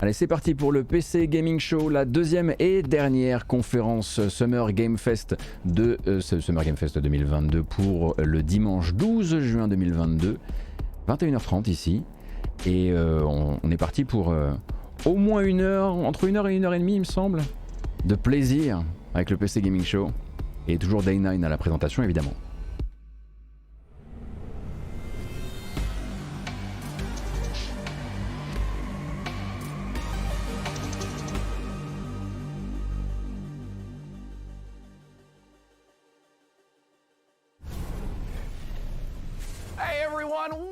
Allez, c'est parti pour le PC Gaming Show, la deuxième et dernière conférence Summer Game Fest de Summer Game Fest 2022 pour le dimanche 12 juin 2022, 21h30 ici. Et on est parti pour au moins une heure, entre une heure et une heure et demie, il me semble, de plaisir avec le PC Gaming Show. Et toujours Day 9 à la présentation, évidemment.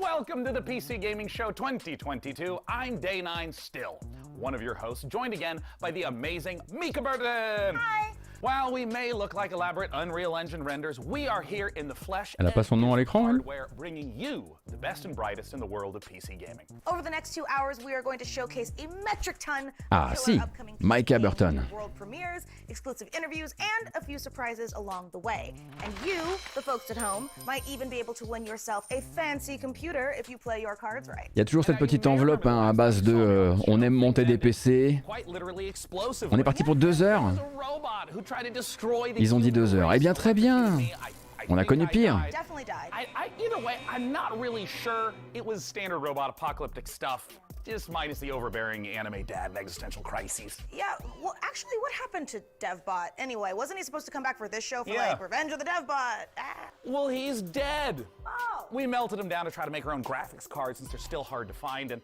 Welcome to the PC Gaming Show 2022. I'm Day 9 still, one of your hosts, joined again by the amazing Mika Burton. Hi. While we may look like elaborate Unreal Engine renders, we are here in the flesh Elle a pas son nom à l'écran, elle? hardware, bringing you the best and brightest in the world of PC gaming. Over the next 2 hours, we are going to showcase a metric ton Ah, of si. killer upcoming PC Micah games, Burton. world premieres, exclusive interviews, and a few surprises along the way. And you, the folks at home, might even be able to win yourself a fancy computer if you play your cards right. Il y a toujours cette petite enveloppe à base de on aime monter des PC. On est parti pour 2 heures. Ils ont dit 2 heures. Eh bien, très bien. On a connu pire. Definitely died. Either way, I'm not really sure it was standard robot apocalyptic stuff, just minus the overbearing anime dad and existential crises. Yeah, well, actually, what happened to DevBot anyway? Wasn't he supposed to come back for this show for Yeah. like Revenge of the DevBot? Ah. Well, he's dead. Oh. We melted him down to try to make our own graphics cards since they're still hard to find, and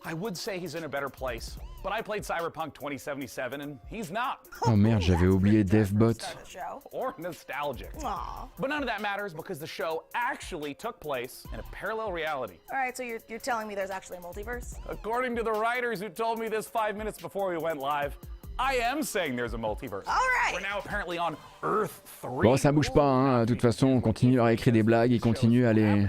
I would say he's in a better place, but I played Cyberpunk 2077 and he's not. Oh merde, j'avais oublié DevBot. Start the show. Or nostalgic. Aw. But none of that matters because the show actually took place in a parallel reality. All right, so you're telling me there's actually a multiverse? According to the writers who told me this 5 minutes before we went live, I am saying there's a multiverse. All right. We're now apparently on Earth 3. Bon, ça bouge pas, hein. De toute façon, on continue à écrire des blagues, ils continuent à les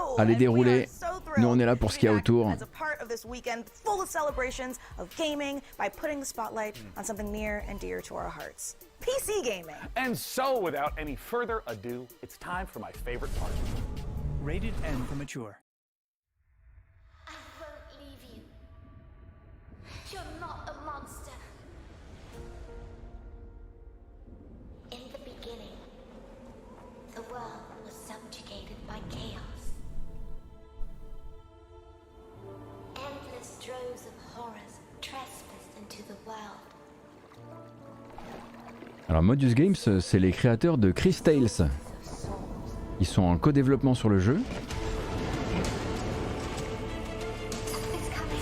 Oh, Allez, and dérouler. we are so thrilled Nous, on est là pour to ce qu'il y a be back autour. As a part of this weekend full of celebrations of gaming by putting the spotlight on something near and dear to our hearts. PC gaming. And so, without any further ado, it's time for my favorite part. Rated M for mature. I won't leave you. You're not a monster. In the beginning, the world was subjugated by chaos. Endless droves of horrors trespassed into the world. Alors Modus Games, c'est les créateurs de Chris Tales. Ils sont en co-développement sur le jeu. It's coming.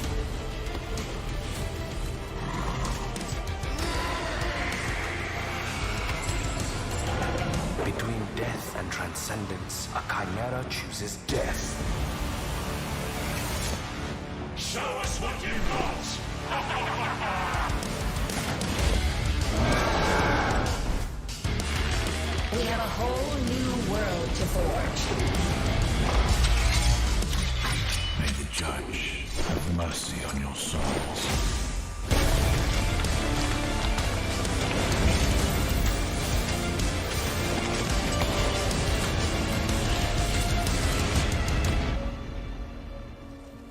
Between death and transcendence, a chimera chooses death. Show us what you've got! We have a whole new world to forge. May the judge have mercy on your souls.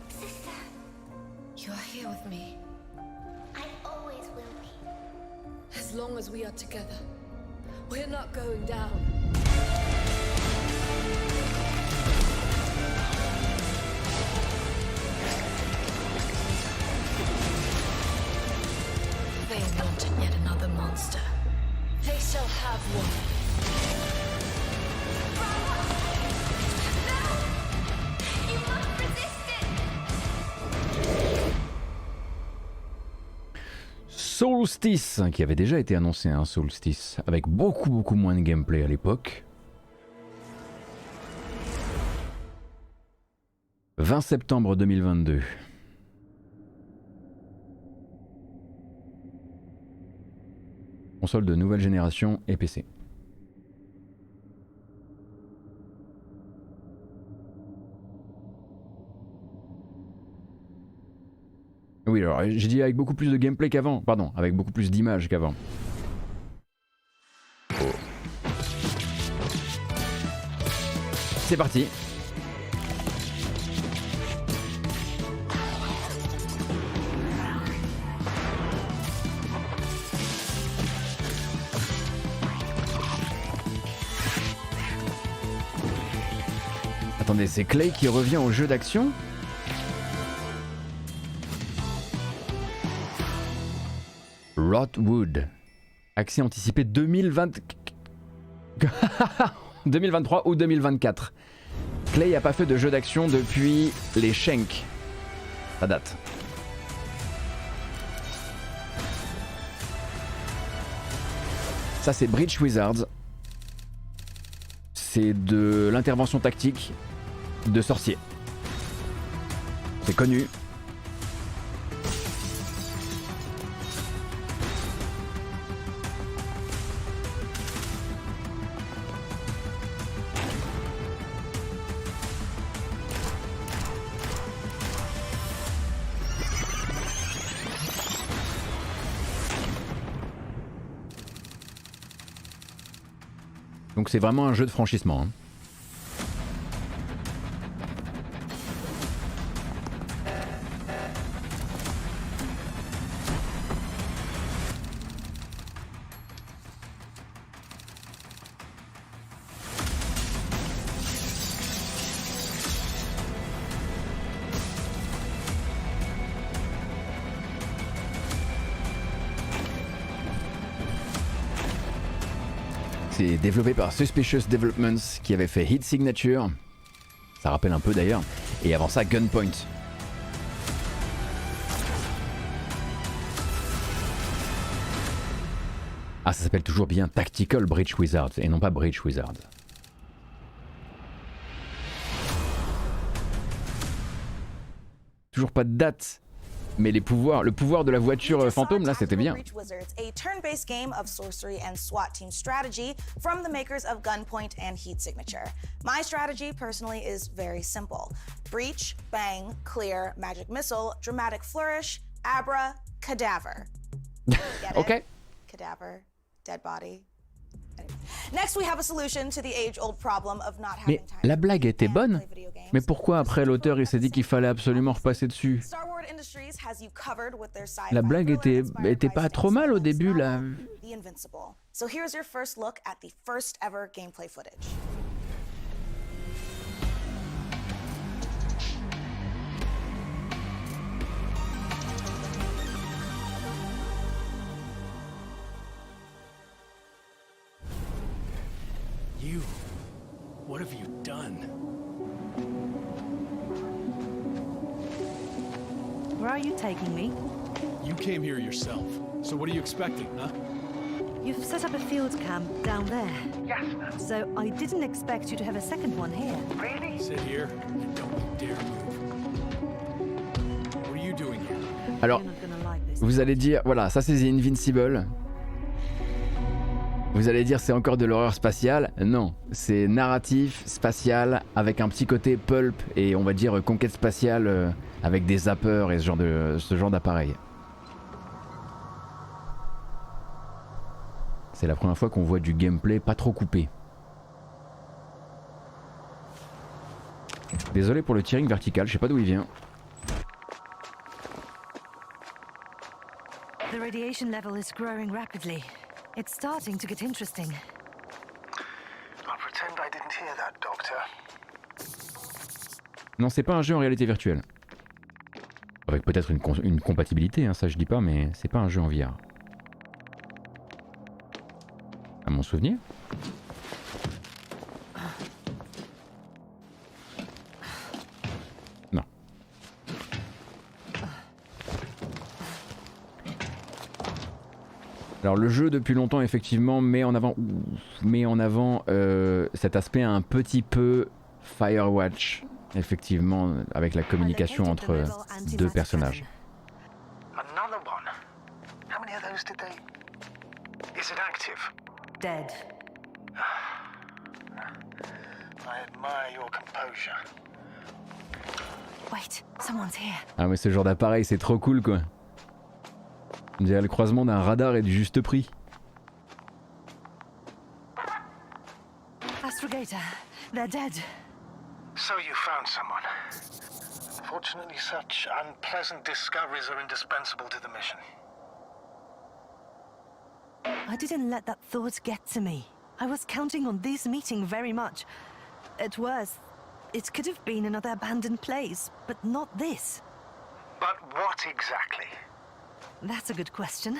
Sister, You're here with me, I always will be. as long as we are together. We're not going down. They wanted yet another monster. They shall have one. You must resist it! Solstice, qui avait déjà été annoncé, hein, Solstice, avec beaucoup moins de gameplay à l'époque. 20 septembre 2022. Console de nouvelle génération et PC. Oui, alors j'ai dit avec beaucoup plus de gameplay qu'avant, pardon, avec beaucoup plus d'images qu'avant. C'est parti. Attendez, c'est Clay qui revient au jeu d'action? Rotwood. Accès anticipé 2020... 2023 ou 2024. Clay a pas fait de jeu d'action depuis les Shank. Ça date. Ça c'est Bridge Wizards. C'est de l'intervention tactique de sorciers. C'est connu. Donc c'est vraiment un jeu de franchissement. Hein. C'est développé par Suspicious Developments qui avait fait Hit Signature. Ça rappelle un peu d'ailleurs. Et avant ça, Gunpoint. Ah, ça s'appelle toujours bien Tactical Bridge Wizards et non pas Bridge Wizards. Toujours pas de date. Mais les pouvoirs, le pouvoir de la voiture fantôme là, c'était bien. A turn-based game of sorcery and SWAT team strategy from the makers of Gunpoint and Heat Signature. My strategy personally is very simple. Breach, bang, clear, magic missile, dramatic flourish, abra, cadaver. Ok. Cadaver, dead body. Next, we have a solution to the age-old problem of not having Mais time la blague était bonne. Mais pourquoi après l'auteur il s'est dit qu'il fallait absolument repasser dessus? La blague était pas trop mal au début là. So here's your first look at the first ever gameplay footage. You. What have you done? Where are you taking me? You came here yourself. So what are you expecting, huh? You've set up a field camp down there. Yes, ma'am. So I didn't expect you to have a second one here. Really? Sit here and don't you dare move. What are you doing here? Alors, You're not gonna like this. vous allez dire, voilà, ça c'est The Invincible. Vous allez dire c'est encore de l'horreur spatiale. Non, c'est narratif, spatial, avec un petit côté pulp et on va dire conquête spatiale avec des zappers et ce genre d'appareil. C'est la première fois qu'on voit du gameplay pas trop coupé. Désolé pour le tearing vertical, je sais pas d'où il vient. The radiation level is growing rapidly. It's starting to get interesting. I'll pretend I didn't hear that, Doctor. Non, c'est pas un jeu en réalité virtuelle. Avec peut-être une compatibilité, hein, ça je dis pas, mais c'est pas un jeu en VR. À mon souvenir. Non. Alors le jeu depuis longtemps effectivement met en avant cet aspect un petit peu Firewatch, effectivement avec la communication entre deux personnages. Another one. How many of those did they... Is it active? Dead. I admire your composure. Wait, someone's here. Ah mais ce genre d'appareil c'est trop cool quoi. On dirait le croisement d'un radar et du juste prix. Astrogator, they're dead. So you found someone. Fortunately, such unpleasant discoveries are indispensable to the mission. I didn't let that thought get to me. I was counting on this meeting very much. At worst, It could have been another abandoned place, but not this. But what exactly? That's a good question.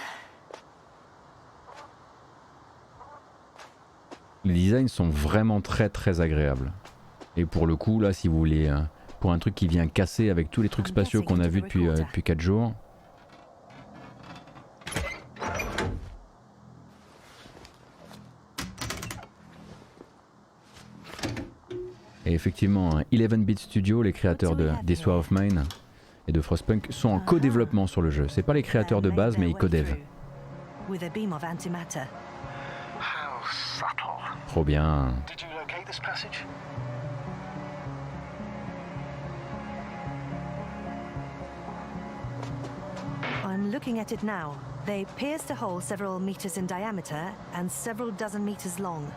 Les designs sont vraiment très très agréables. Et pour le coup, là, si vous voulez, pour un truc qui vient casser avec tous les trucs spatiaux qu'on a vus depuis 4 jours. Et effectivement, 11-bit Studio, les créateurs de This War of Mine et de Frostpunk, sont en co-développement sur le jeu. C'est pas les créateurs de base, mais ils codèvent. Trop bien. Did you locate this passage? I'm looking at it now. They pierced a hole several meters in diameter and several dozen meters long.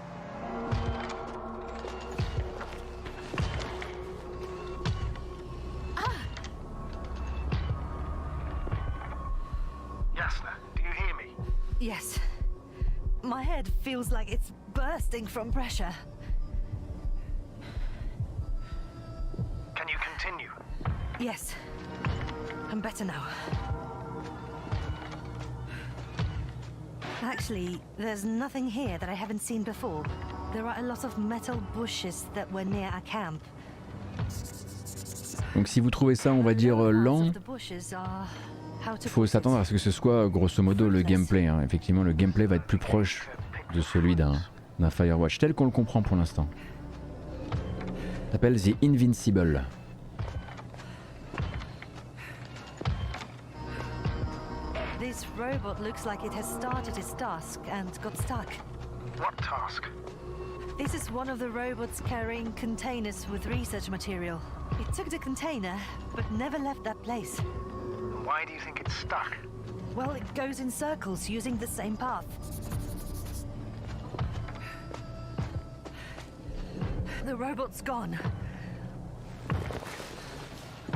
Yasna, do you hear me? Yes. My head feels like it's bursting from pressure. Can you continue? Yes. I'm better now. Actually, there's nothing here that I haven't seen before. There are a lot of metal bushes that were near our camp. Donc si vous trouvez ça, on va dire lent, il faut s'attendre à ce que ce soit grosso modo le gameplay. Hein. Effectivement, le gameplay va être plus proche de celui d'un Firewatch, tel qu'on le comprend pour l'instant. Ça s'appelle The Invincible. This robot looks like it has started its task and got stuck. What task? This is one of the robots carrying containers with research material. It took the container, but never left that place. Why do you think it's stuck? Well, it goes in circles using the same path. The robot's gone.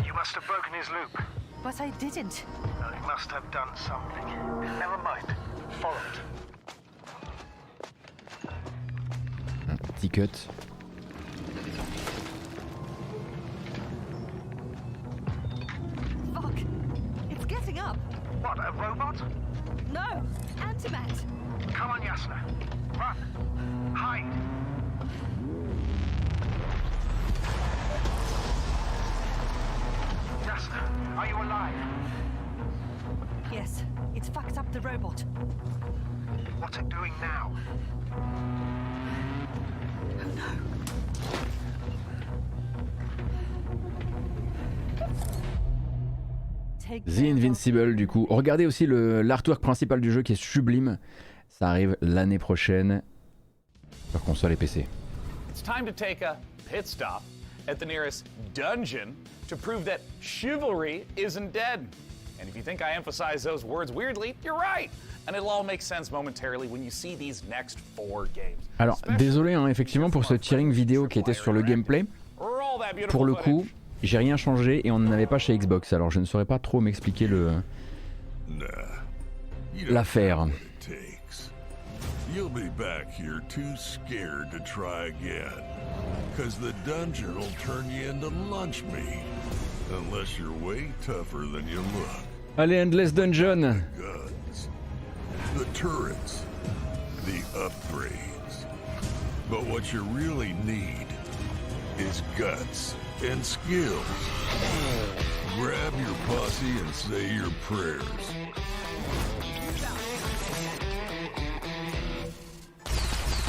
You must have broken his loop. But I didn't. Well, he must have done something. Never mind. Follow it. Un petit cut. Fuck! It's getting up! What, a robot? No! Antimat! Come on, Yasna. Run. Hide. Yasna, are you alive? Yes, it's fucked up the robot. What's it doing now? The Invincible du coup. Regardez aussi l'artwork principal du jeu qui est sublime. Ça arrive l'année prochaine sur console et PC. It's time to take a pit stop at the nearest dungeon to prove that chivalry isn't dead. And if you think I emphasize those words weirdly, you're right. And it'll all make sense momentarily when you see these next 4 games. Alors désolé hein, effectivement pour ce tearing vidéo qui était sur le gameplay. Pour le coup, j'ai rien changé et on n'en avait pas chez Xbox, alors je ne saurais pas trop m'expliquer l'affaire. You'll be back here too scared to try again. Cause the dungeon will turn you into lunch meat. Unless you're way tougher than you look. Allez, Endless Dungeon. Guns, the turrets, the upgrades. But what you really need is guts and skills. Grab your posse and say your prayers.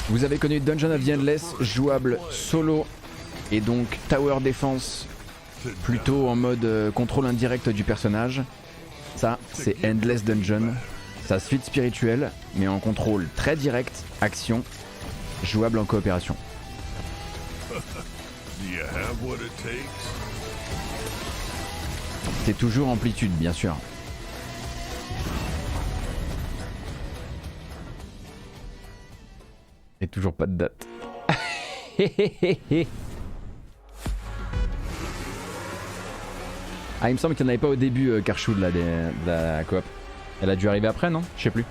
Vous avez connu Dungeon of the Endless, jouable solo et donc Tower Defense, plutôt en mode contrôle indirect du personnage. Ça, c'est Endless Dungeon, sa suite spirituelle, mais en contrôle très direct, action, jouable en coopération. C'est toujours amplitude, bien sûr. Et toujours pas de date. Ah, il me semble qu'il n'y en avait pas au début, Karchou, de la coop. Elle a dû arriver après, non? Je sais plus.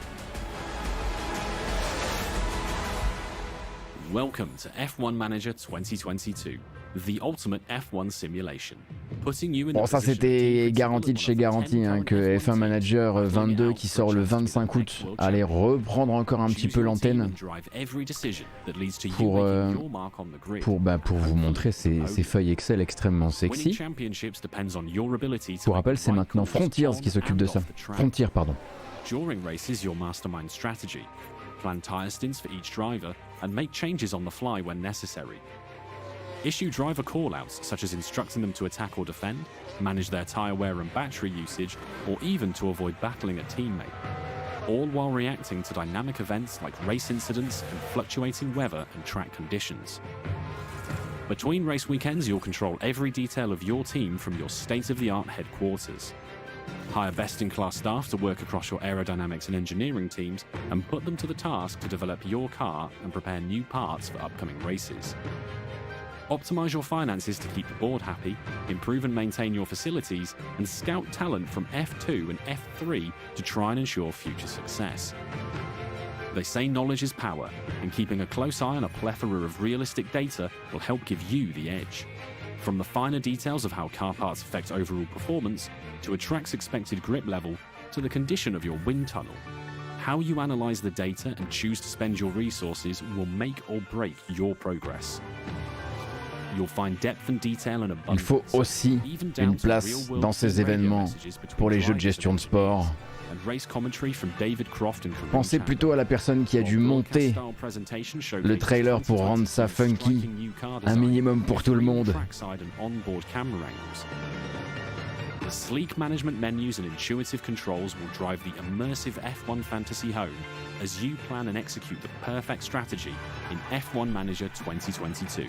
Welcome to F1 Manager 2022. the ultimate F1 simulation. Bon, ça c'était garanti de chez garanti, hein, que F1 Manager 22 qui sort le 25 août allait reprendre encore un petit peu l'antenne pour vous montrer ces feuilles Excel extrêmement sexy. Pour rappel, c'est maintenant Frontiers qui s'occupe de ça. Frontier, pardon. During races, you'll mastermind strategy, plan tire stints for each driver, and make changes on the fly when necessary. Issue driver callouts, such as instructing them to attack or defend, manage their tyre wear and battery usage, or even to avoid battling a teammate. All while reacting to dynamic events like race incidents and fluctuating weather and track conditions. Between race weekends, you'll control every detail of your team from your state-of-the-art headquarters. Hire best-in-class staff to work across your aerodynamics and engineering teams and put them to the task to develop your car and prepare new parts for upcoming races. Optimize your finances to keep the board happy, improve and maintain your facilities, and scout talent from F2 and F3 to try and ensure future success. They say knowledge is power, and keeping a close eye on a plethora of realistic data will help give you the edge. From the finer details of how car parts affect overall performance, to a track's expected grip level, to the condition of your wind tunnel. How you analyze the data and choose to spend your resources will make or break your progress. Il faut aussi une place dans ces événements pour les jeux de gestion de sport. Pensez plutôt à la personne qui a dû monter le trailer pour rendre ça funky, un minimum pour tout le monde. Sleek management menus and intuitive controls will drive the immersive F1 fantasy home as you plan and execute the perfect strategy in F1 Manager 2022.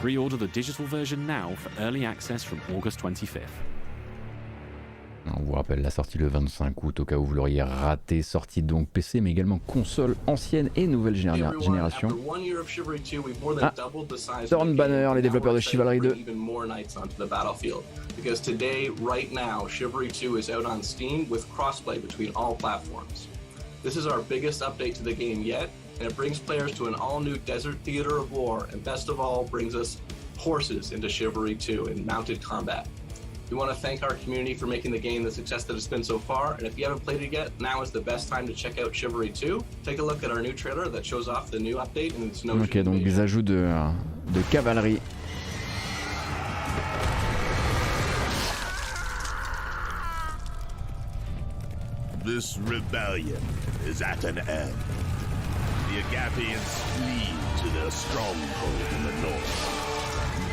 Pre-order the digital version now for early access from August 25th. On vous rappelle la sortie le 25 août au cas où vous l'auriez raté, sortie donc PC mais également console ancienne et nouvelle génération. Ah, Thorn Banner, les développeurs de Chivalry 2. Because today, right now, Chivalry 2 is out on Steam with crossplay between all platforms. This is our biggest update to the game yet, and it brings players to an all-new desert theater of war, and best of all, brings us horses into Chivalry 2 in mounted combat. We want to thank our community for making the game the success that it's been so far, and if you haven't played it yet, now is the best time to check out Chivalry 2. Take a look at our new trailer that shows off the new update and its notion. Ok, donc des ajouts de cavalerie. This rebellion is at an end. The Agapians flee to their stronghold in the north.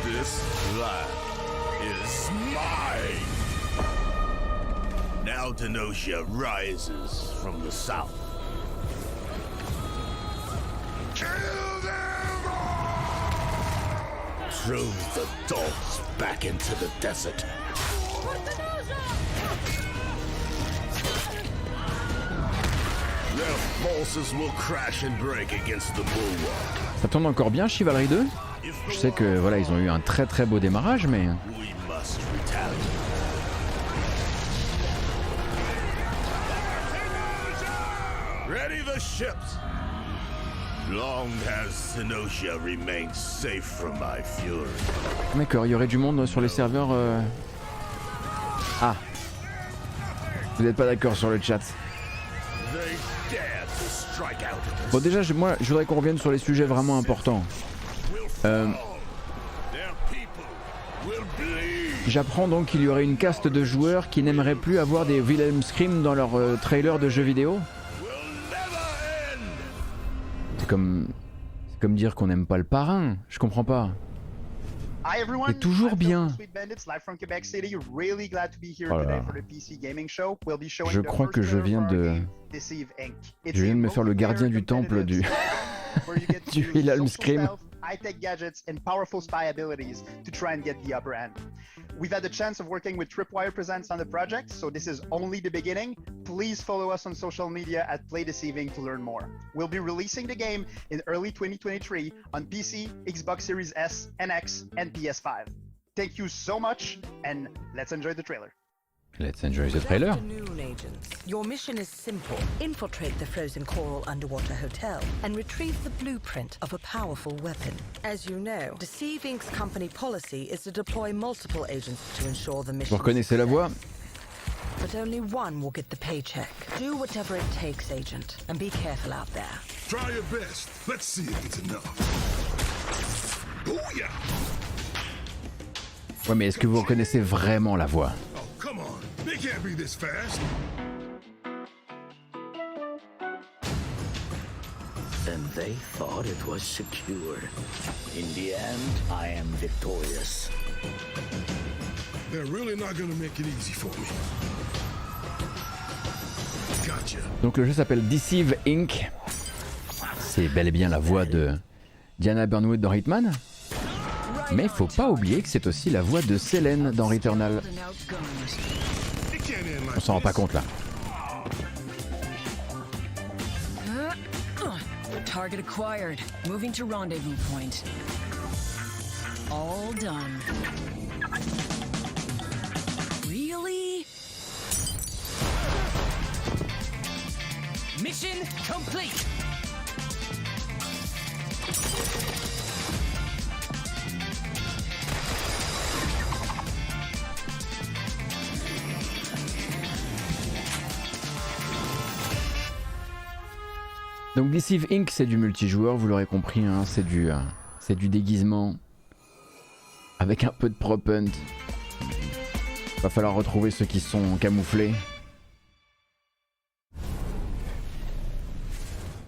This land is mine. Now Denocia rises from the south. Kill them all! Throw the dogs back into the desert. Ça tourne encore bien Chivalry 2. Je sais que voilà, ils ont eu un très très beau démarrage, mais Ready the ships. Long has Denocia remained safe from my fury. D'accord, il y aurait du monde sur les serveurs. Ah, vous n'êtes pas d'accord sur le chat. Bon déjà, moi je voudrais qu'on revienne sur les sujets vraiment importants. J'apprends donc qu'il y aurait une caste de joueurs qui n'aimeraient plus avoir des Wilhelm Scream dans leur trailer de jeux vidéo. C'est comme dire qu'on n'aime pas le parrain, je comprends pas. C'est toujours bien. Je crois que je viens de me faire le gardien du temple du Wilhelm Scream. High-tech gadgets and powerful spy abilities to try and get the upper hand. We've had the chance of working with Tripwire Presents on the project, so this is only the beginning. Please follow us on social media at Play Deceiving to learn more. We'll be releasing the game in early 2023 on PC, Xbox Series S and X, and PS5. Thank you so much, and let's enjoy the trailer. Let's enjoy the trailer. Your mission is simple. Infiltrate the frozen coral underwater hotel and retrieve the blueprint of a powerful weapon. As you know, Deceive Inc.'s company policy is to deploy multiple agents to ensure the mission. Vous reconnaissez la voix? But only one will get the paycheck. Do whatever it takes, Agent, and be careful out there. Try your best. Let's see if it's enough. Booyah! Ouais, mais est-ce que vous reconnaissez vraiment la voix? Oh, come on. They can't be this fast. And they thought it was secure. In the end, I am victorious. They're really not gonna make it easy for me. Gotcha. Donc le jeu s'appelle Deceive Inc. C'est bel et bien la voix de Diana Burnwood dans Hitman. Mais faut pas oublier que c'est aussi la voix de Selene dans Returnal. On s'en rend pas compte là. Target acquired. Moving to rendezvous point. All done. Really? Mission complete. Donc Deceive Inc. c'est du multijoueur, vous l'aurez compris, hein, c'est du déguisement avec un peu de prop hunt. Va falloir retrouver ceux qui sont camouflés.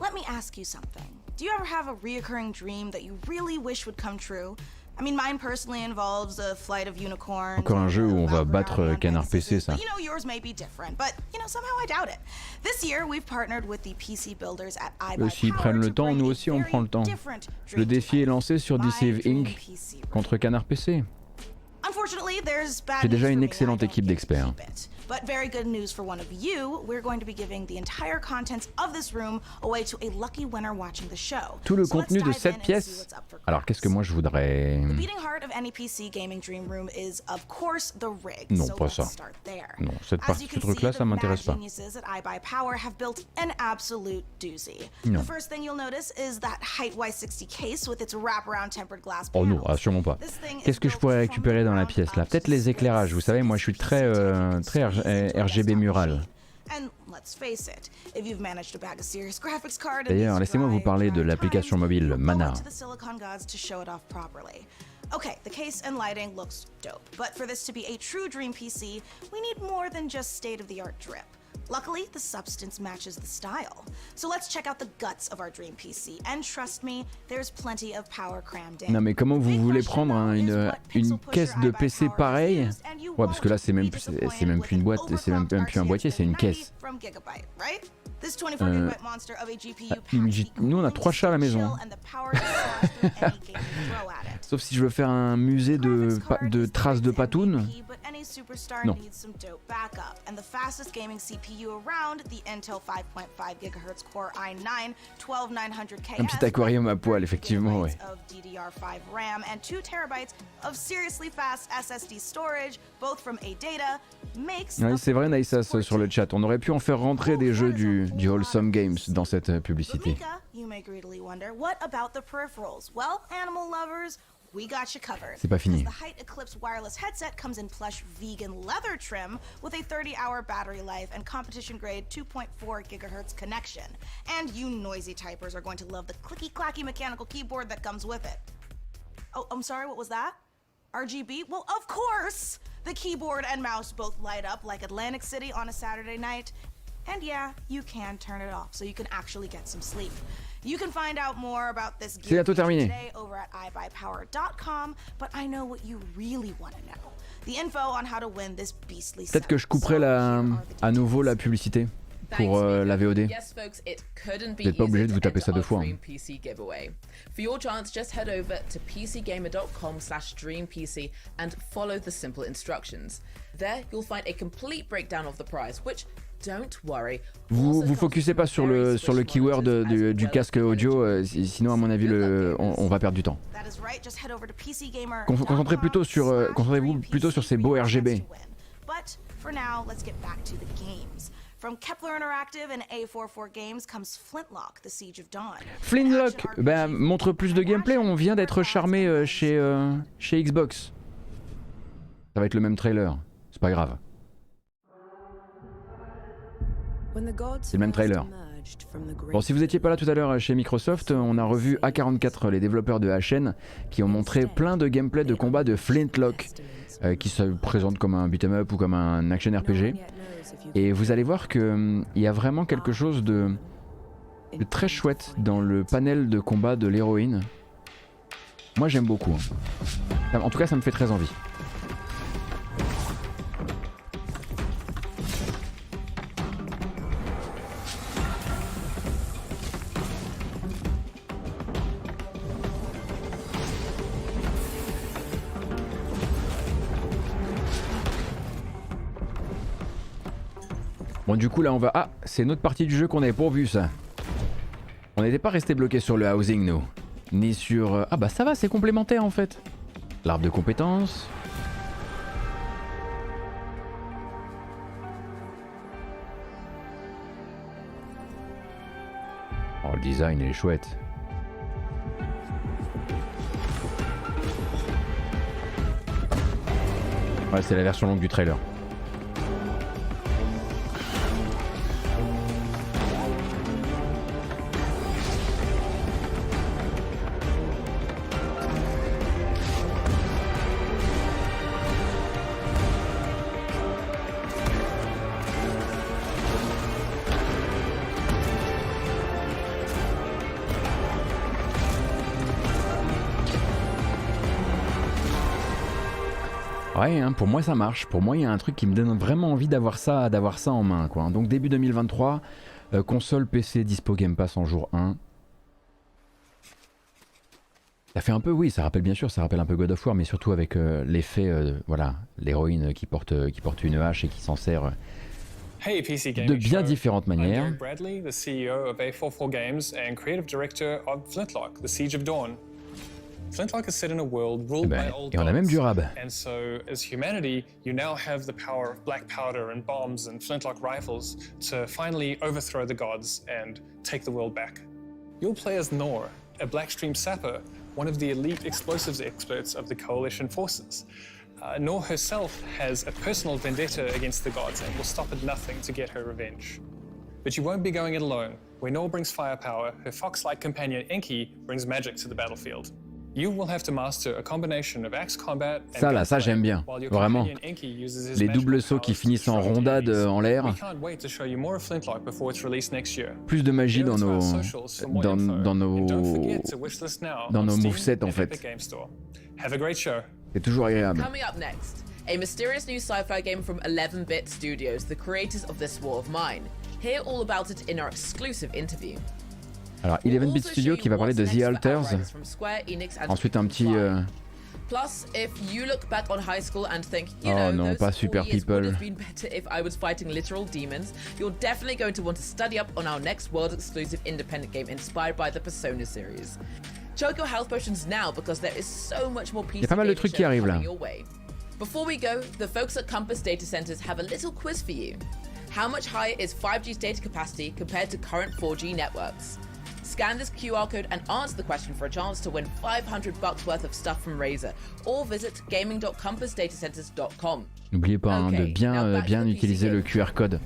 Let me ask you something. Do you ever have a reoccurring dream that you really wish would come true? I mean, mine personally involves a flight of unicorns. Encore un jeu où on va battre Canard PC, ça. You know, yours may be different, but you know, somehow I doubt it. This year, we've partnered with the PC builders at iBuyPower. S'ils prennent le temps, nous aussi on prend le temps. Le défi est lancé sur Deceive Inc. contre Canard PC. J'ai déjà une excellente équipe d'experts. But very good news for one of you, we're going to be giving the entire contents of this room away to a lucky winner watching the show. Tout le contenu de cette pièce. Alors qu'est-ce que moi je voudrais? The beating heart of any PC gaming dream room is of course the rig. Non, so pas ça. Non, cette partie, ce truc-là, ça m'intéresse pas. Geniuses at iBuyPower have built an absolute doozy. Non. The first thing you'll notice is that height Y60 case with its wraparound tempered glass. Oh non, sûrement pas. Qu'est-ce que je pourrais récupérer dans la pièce là? Peut-être les éclairages. Vous savez, moi je suis très RGB mural. D'ailleurs, laissez-moi vous parler de l'application mobile Mana. Okay, the case and lighting looks dope, but for this to be a true dream PC, we need more than just state-of-the-art drip. Luckily, the substance matches the style. So let's check out the guts of our dream PC, and trust me, there's plenty of power crammed in. Non mais comment vous voulez prendre une caisse de PC pareille? Ouais, parce que là c'est même plus une boîte, c'est même plus un boîtier, c'est une caisse. Nous on a 3 chats à la maison. Sauf si je veux faire un musée de traces de patounes. Non. Un petit aquarium à poil, effectivement, ouais. Oui, c'est vrai, Naïsas, sur le chat. On aurait pu en faire rentrer des jeux du Wholesome Games dans cette publicité. C'est pas fini. The Height Eclipse wireless headset comes in plush vegan leather trim with a 30-hour battery life and competition-grade 2.4 GHz connection. And you noisy typers are going to love the clicky-clacky mechanical keyboard that comes with it. Oh, I'm sorry, what was that? RGB? Well, of course! The keyboard and mouse both light up like Atlantic City on a Saturday night. And yeah, you can turn it off so you can actually get some sleep. You can find out more about this gear today over at iBuyPower.com, but I know what you really want to know. The info on how to win this beastly set. Peut-être que je couperai à nouveau la publicité pour la VOD. Vous n'êtes pas obligé de vous taper ça 2 fois. Hein. For your chance, just head over to pcgamer.com/dreampc and follow the simple instructions. There, you'll find a complete breakdown of the price, which don't worry. Vous focussez pas sur le keyword du casque audio, sinon à mon avis on va perdre du temps. Concentrez-vous plutôt sur ces beaux RGB. From Kepler Interactive and A44 Games comes Flintlock, The Siege of Dawn. Flintlock montre plus de gameplay, on vient d'être charmé chez Xbox. Ça va être le même trailer, c'est pas grave. C'est le même trailer. Bon, si vous étiez pas là tout à l'heure chez Microsoft, on a revu A44, les développeurs de HN, qui ont montré plein de gameplay de combat de Flintlock, qui se présente comme un beat'em up ou comme un action RPG. Et vous allez voir qu'il y a vraiment quelque chose de très chouette dans le panel de combat de l'héroïne. Moi j'aime beaucoup. En tout cas ça me fait très envie. Bon du coup là on va... Ah, c'est une autre partie du jeu qu'on avait pourvu ça. On n'était pas resté bloqué sur le housing nous. Ni sur... Ah bah ça va, c'est complémentaire en fait. L'arbre de compétences. Oh le design il est chouette. Ouais c'est la version longue du trailer. Ouais, hein, pour moi ça marche. Pour moi il y a un truc qui me donne vraiment envie d'avoir ça en main, quoi. Donc début 2023, console PC dispo Game Pass en jour 1. Ça fait un peu, oui, ça rappelle bien sûr, ça rappelle un peu God of War, mais surtout avec l'effet, voilà, l'héroïne qui porte une hache et qui s'en sert de bien différentes manières. I'm Derek Bradley, the CEO of A44 Games and creative director of Flintlock, The Siege of Dawn. Flintlock is set in a world ruled by old Et on a même du rab. And so, as humanity, you now have the power of black powder and bombs and flintlock rifles to finally overthrow the gods and take the world back. You'll play as NON-E3, a Blackstream sapper, one of the elite explosives experts of the coalition forces. NON-E3 herself has a personal vendetta against the gods and will stop at nothing to get her revenge. But you won't be going it alone. Where NON-E brings firepower, her fox-like companion Enki brings magic to the battlefield. You will have to master a combination of axe combat and ça là, ça j'aime bien, vraiment. Les doubles sauts qui finissent en rondade en l'air. Plus de magie dans nos movesets en fait. C'est toujours agréable. Coming up next, a mysterious new sci-fi game from 11-bit Studios, the creators of This War of Mine. Hear all about it in our exclusive interview. Alors 11-bit Studio qui va parler de The Alters. Ensuite un petit... Plus, if you look back on high school and think, you oh know, non, those pas 4 Super years People. would have been better if I was fighting literal demons, you're definitely going to want to study up on our next world-exclusive independent game inspired by the Persona series. Choke your health potions now because there is so much more PC pas mal de trucs qui arrivent là. your way. Before we go, the folks at Compass Data Centers have a little quiz for you. How much higher is 5G's data capacity compared to current 4G networks? Scan this QR code and answer the question for a chance to win $500 worth of stuff from Razer, or visit gaming.compassdatacenters.com. N'oubliez pas hein, de bien utiliser le QR code.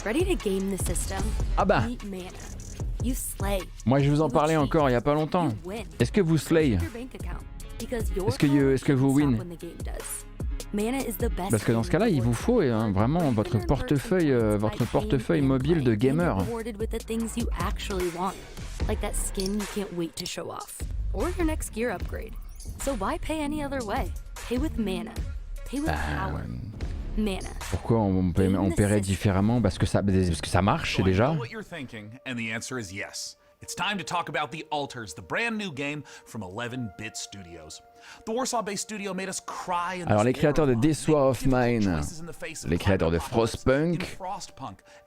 Ready to game the system? Ah bah. You slay. Moi je vous en parlais encore il y a pas longtemps. Est-ce que vous slay? Est-ce que vous win? Parce que dans ce cas-là, il vous faut hein, vraiment votre portefeuille mobile de gamer. Like that skin you can't wait to show off, or your next gear upgrade. So why pay any other way? Pay with mana. Pay with power. Mana. Pourquoi on paierait différemment? Parce que ça marche déjà. It's time to talk about The Alters, the brand new game from 11-bit Studios. The Warsaw-based studio made us cry in Alors les créateurs de This War of Mine, les créateurs de Frostpunk,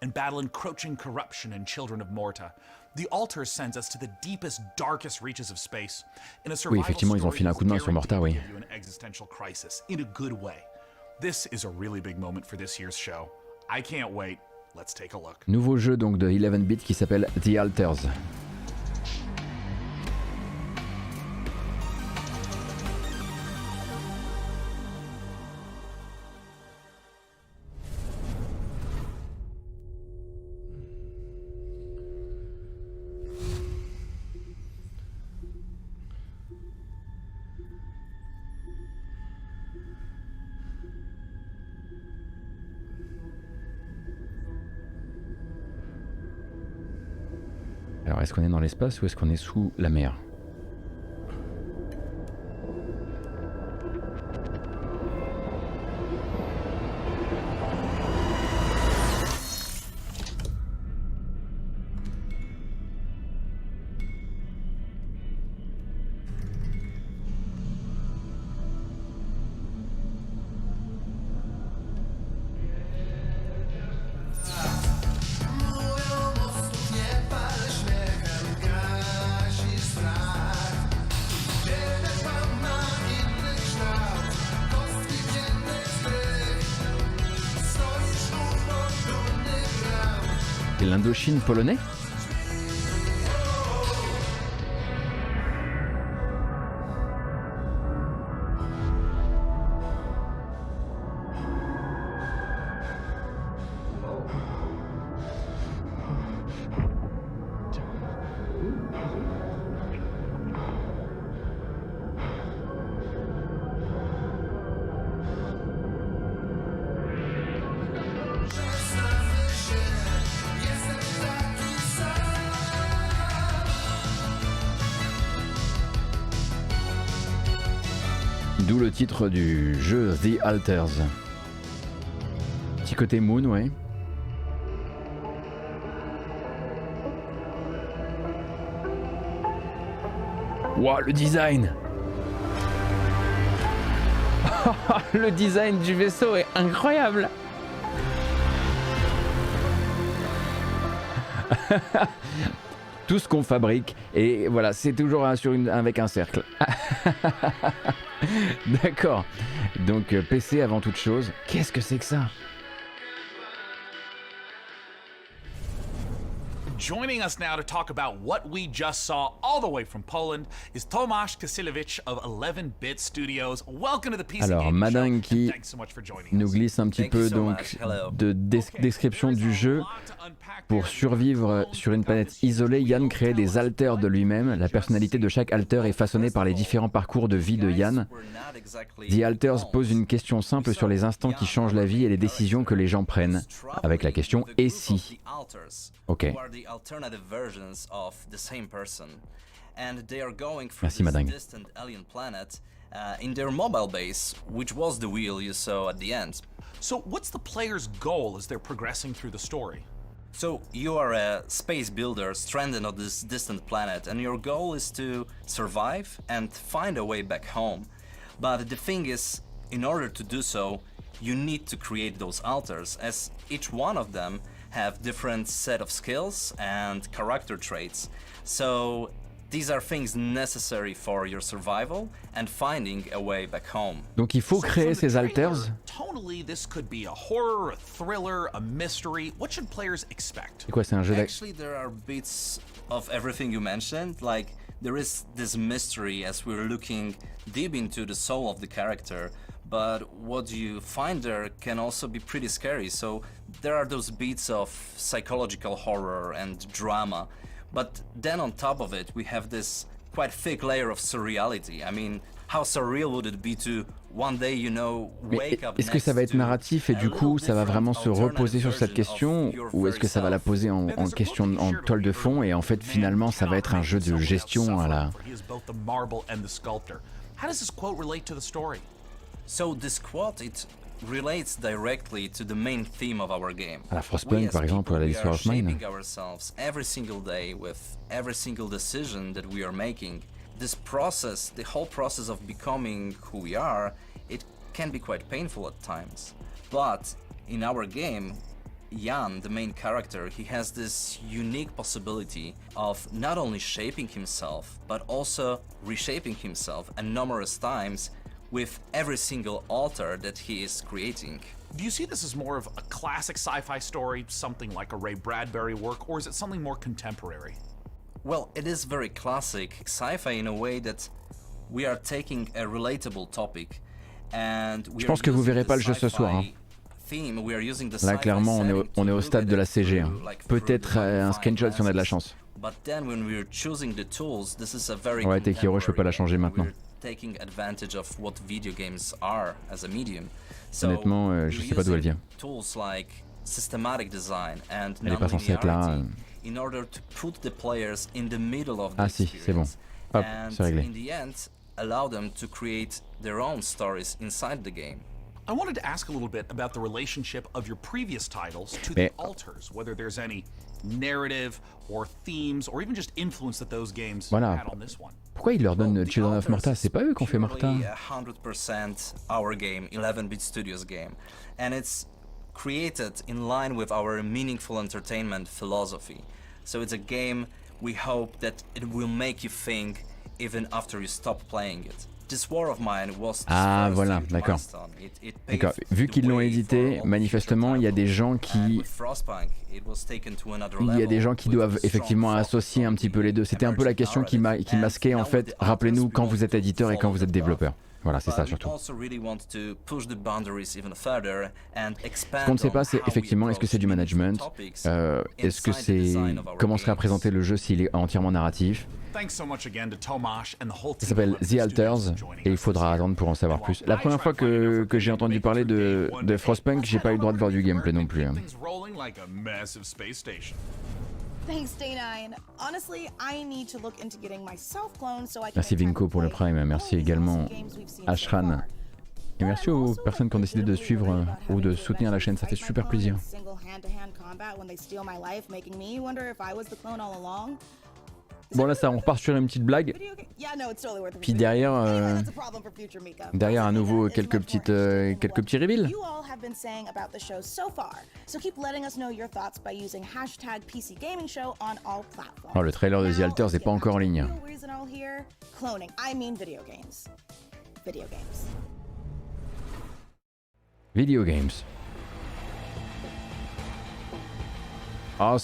and battle encroaching corruption in Children of Morta. The Alters sends us to the deepest, darkest reaches of space. In a oui, effectivement, ils ont filé un coup de main sur Morta, oui. an existential crisis in a good way. This is a really big moment for this year's show. I can't wait. Let's take a look. Nouveau jeu donc de 11-bit qui s'appelle The Alters. Alors, est-ce qu'on est dans l'espace ou est-ce qu'on est sous la mer? L'Indochine polonais? D'où le titre du jeu The Alters. Petit côté Moon, ouais. Wow, le design! Le design du vaisseau est incroyable! Tout ce qu'on fabrique, et voilà, c'est toujours avec un cercle. D'accord. Donc PC avant toute chose. Qu'est-ce que c'est que ça? Joining us now to talk about what we just saw all the way from Poland is Tomasz Kasilewicz of 11-Bit Studios. Welcome to the PC Alors, Gaming Madame Show, qui and thanks so much for joining nous us. glisse un petit peu donc de description du jeu. Pour survivre sur une planète isolée, Yann crée des alters de lui-même. La personnalité de chaque alter est façonnée par les différents parcours de vie de Yann. The Alters pose une question simple sur les instants qui changent la vie et les décisions que les gens prennent. Avec la question « et si ?» Ok. Merci Madame. In their mobile base, which was the wheel you saw at the end. So what's the player's goal as they're progressing through the story? So you are a space builder stranded on this distant planet, and your goal is to survive and find a way back home. But the thing is, in order to do so, you need to create those alters, as each one of them have different set of skills and character traits. So these are things necessary for your survival and finding a way back home. Donc il faut créer ces alters. Tonally, this could be a horror, a thriller, a mystery. What should players expect? C'est quoi, c'est un jeu Actually, there are bits of everything you mentioned. Like there is this mystery as we're looking deep into the soul of the character. But what you find there can also be pretty scary. So there are those beats of psychological horror and drama. But then on top of it, we have this quite thick layer of surreality. I mean, how surreal would it be to one day, you know, wake up Est-ce que ça va être narratif et du coup ça va vraiment se reposer sur cette question, ou est-ce que ça va la poser en question, en toile de fond, et en fait finalement ça va être un jeu de gestion à la... How does this quote relate to the story? So this quote, it relates directly to the main theme of our game. À la Frostpunk par exemple, ou à la Histoire of Mine. We are shaping ourselves every single day with every single decision that we are making. This process, the whole process of becoming who we are, it can be quite painful at times. But in our game, Jan, the main character, he has this unique possibility of not only shaping himself, but also reshaping himself, and numerous times with every single altar that he is creating. Do you see this as more of a classic sci-fi story, something like a Ray Bradbury work, or is it something more contemporary? Well, it is very classic sci-fi in a way that we are taking a relatable topic and we Je pense que vous verrez pas le jeu ce soir. Hein. Là, clairement, on est au stade de la CG. Hein. Peut-être un screenshot si on a de la chance. Ouais, Tekiro, je peux pas la changer maintenant. Honnêtement, je sais pas d'où elle vient. Elle est pas censée être là. Ah si, c'est bon. Hop, c'est réglé. Allow them to create their own stories inside the game. I wanted to ask a little bit about the relationship of your previous titles to the altars, whether there's any narrative or themes or even just influence that those games had on this one. Pourquoi ils leur donnent Children of Morta? C'est pas eux qui ont fait Morta. 100% our game, 11-bit Studios game, and it's created in line with our meaningful entertainment philosophy. So it's a game we hope that it will make you think even after you stop playing it. This War of Mine was ah voilà, d'accord. D'accord. Vu qu'ils l'ont édité, manifestement, il y a des gens qui doivent effectivement associer un petit peu les deux. C'était un peu la question qui masquait en fait. Rappelez-nous quand vous êtes éditeur et quand vous êtes développeur. Voilà, c'est ça surtout. Ce qu'on ne sait pas, c'est effectivement, est-ce que c'est du management, est-ce que c'est comment serait représenté le jeu s'il est entièrement narratif. Ça s'appelle The Alters et il faudra attendre pour en savoir plus. La première fois que j'ai entendu parler de Frostpunk, j'ai pas eu le droit de voir du gameplay non plus. Hein. Merci Vinko pour le Prime, merci également Ashran. Et merci aux personnes qui ont décidé de suivre ou de soutenir la chaîne, ça fait super plaisir. Bon là ça on repart sur une petite blague. Puis derrière à nouveau quelques petits reveals. Oh, le trailer de The Alters n'est pas encore en ligne. Video games. Oh,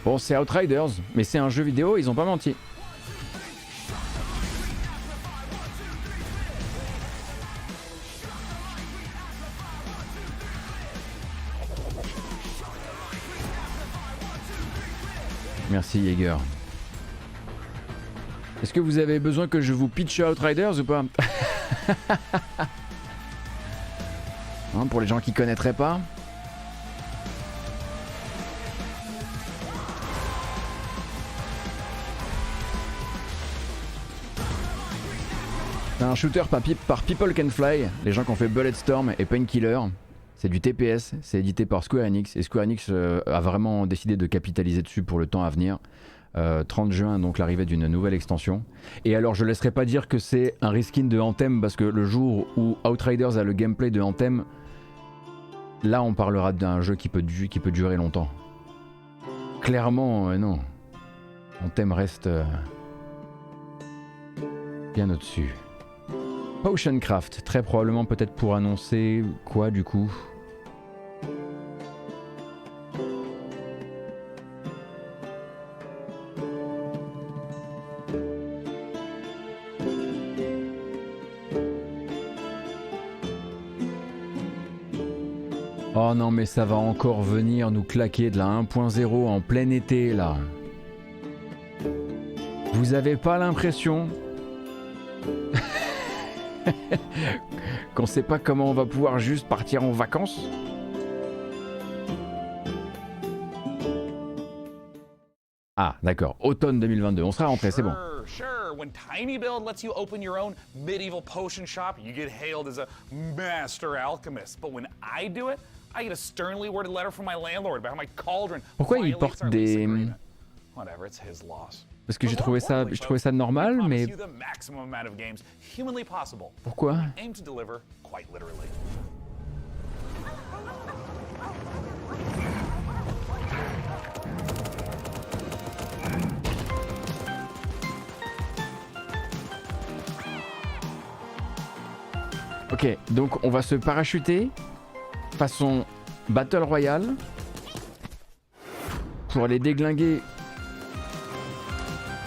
bon, c'est Outriders, mais c'est un jeu vidéo, ils ont pas menti. Merci Jaeger. Est-ce que vous avez besoin que je vous pitch Outriders ou pas? Hein, pour les gens qui connaîtraient pas. C'est un shooter par People Can Fly, les gens qui ont fait Bulletstorm et Painkiller. C'est du TPS, c'est édité par Square Enix et Square Enix a vraiment décidé de capitaliser dessus pour le temps à venir. 30 juin, donc l'arrivée d'une nouvelle extension. Et alors je laisserai pas dire que c'est un reskin de Anthem parce que le jour où Outriders a le gameplay de Anthem, là on parlera d'un jeu qui peut durer longtemps. Clairement, non. Anthem reste bien au-dessus. Potioncraft, très probablement peut-être pour annoncer quoi du coup? Oh non mais ça va encore venir nous claquer de la 1.0 en plein été là. Vous avez pas l'impression qu'on sait pas comment on va pouvoir juste partir en vacances? Ah d'accord, automne 2022, on sera rentré, c'est bon. Sure, when Tiny Build lets you open your own medieval potion shop, you get hailed as a master alchemist. But when I do it, I get a sternly worded letter from my landlord about how my cauldron Pourquoi il porte des... Whatever, it's his loss. Parce que je trouvais ça normal, mais... Pourquoi? Ok, donc on va se parachuter façon Battle Royale pour aller déglinguer.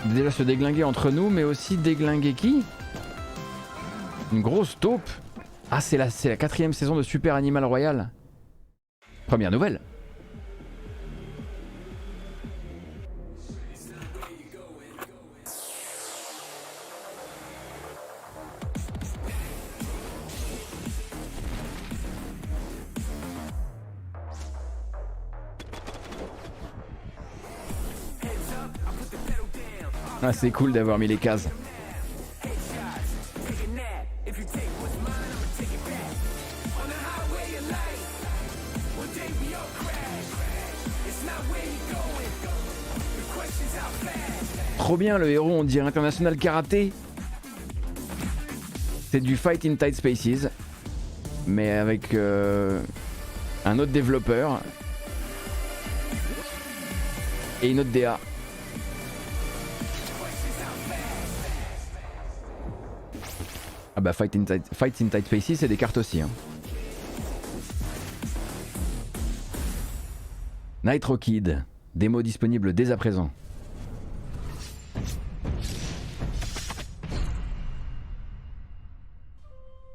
Déjà se déglinguer entre nous, mais aussi déglinguer qui? Une grosse taupe. Ah, c'est la 4ème saison de Super Animal Royale. Première nouvelle. Ah, c'est cool d'avoir mis les cases. Trop bien, le héros, on dirait international karaté. C'est du Fight in Tight Spaces, mais avec un autre développeur et une autre DA. Ah bah Fight in Tight Spaces, c'est des cartes aussi. Hein. Nitro Kid, démo disponible dès à présent.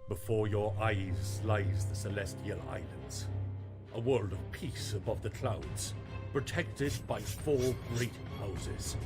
Before your eyes lies the Celestial Islands, a world of peace above the clouds, protected by 4 great houses.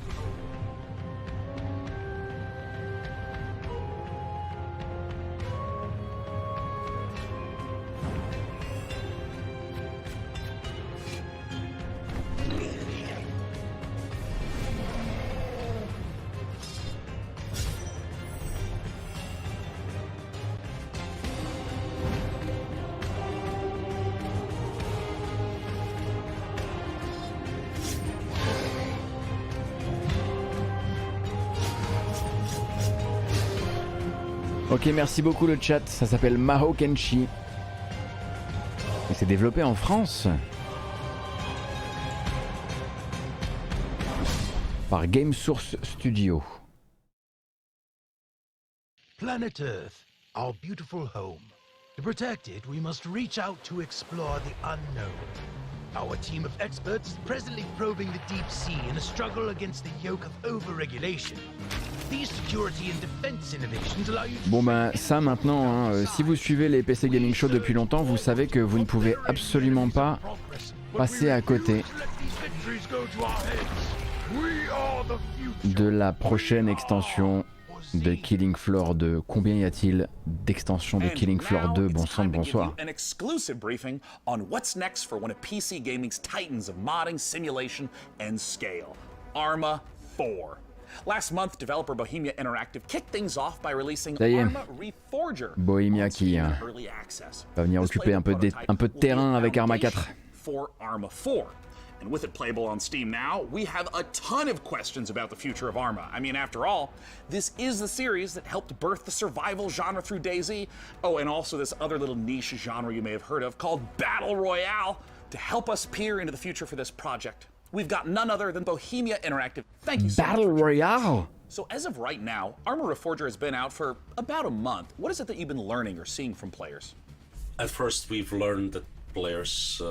Ok, merci beaucoup le chat, ça s'appelle Maho Kenshi. Et c'est développé en France. Par Game Source Studio. Planet Earth, our beautiful home. To protect it, we must reach out to explore the unknown. Our team of experts is presently probing the deep sea in a struggle against the yoke of overregulation. These security and defense innovations allow you to... Bon bah ça maintenant, hein, si vous suivez les PC Gaming Show depuis longtemps, vous savez que vous ne pouvez absolument pas passer à côté de la prochaine extension de Killing Floor 2. Combien y a-t-il d'extensions de Killing Floor 2? Bon sang de bonsoir. An exclusive briefing on what's next for one of PC gaming's titans of modding, simulation, and scale, Arma 4. Last month, developer Bohemia Interactive kicked things off by releasing Arma Reforger. Bohemia qui va venir occuper un peu de terrain avec Arma 4. For Arma 4. And with it playable on Steam now, we have a ton of questions about the future of Arma. I mean, after all, this is the series that helped birth the survival genre through DayZ. Oh, and also this other little niche genre you may have heard of called Battle Royale. To help us peer into the future for this project, we've got none other than Bohemia Interactive. Thank you so much. Battle Royale? So as of right now, Arma Reforger has been out for about a month. What is it that you've been learning or seeing from players? At first, we've learned that players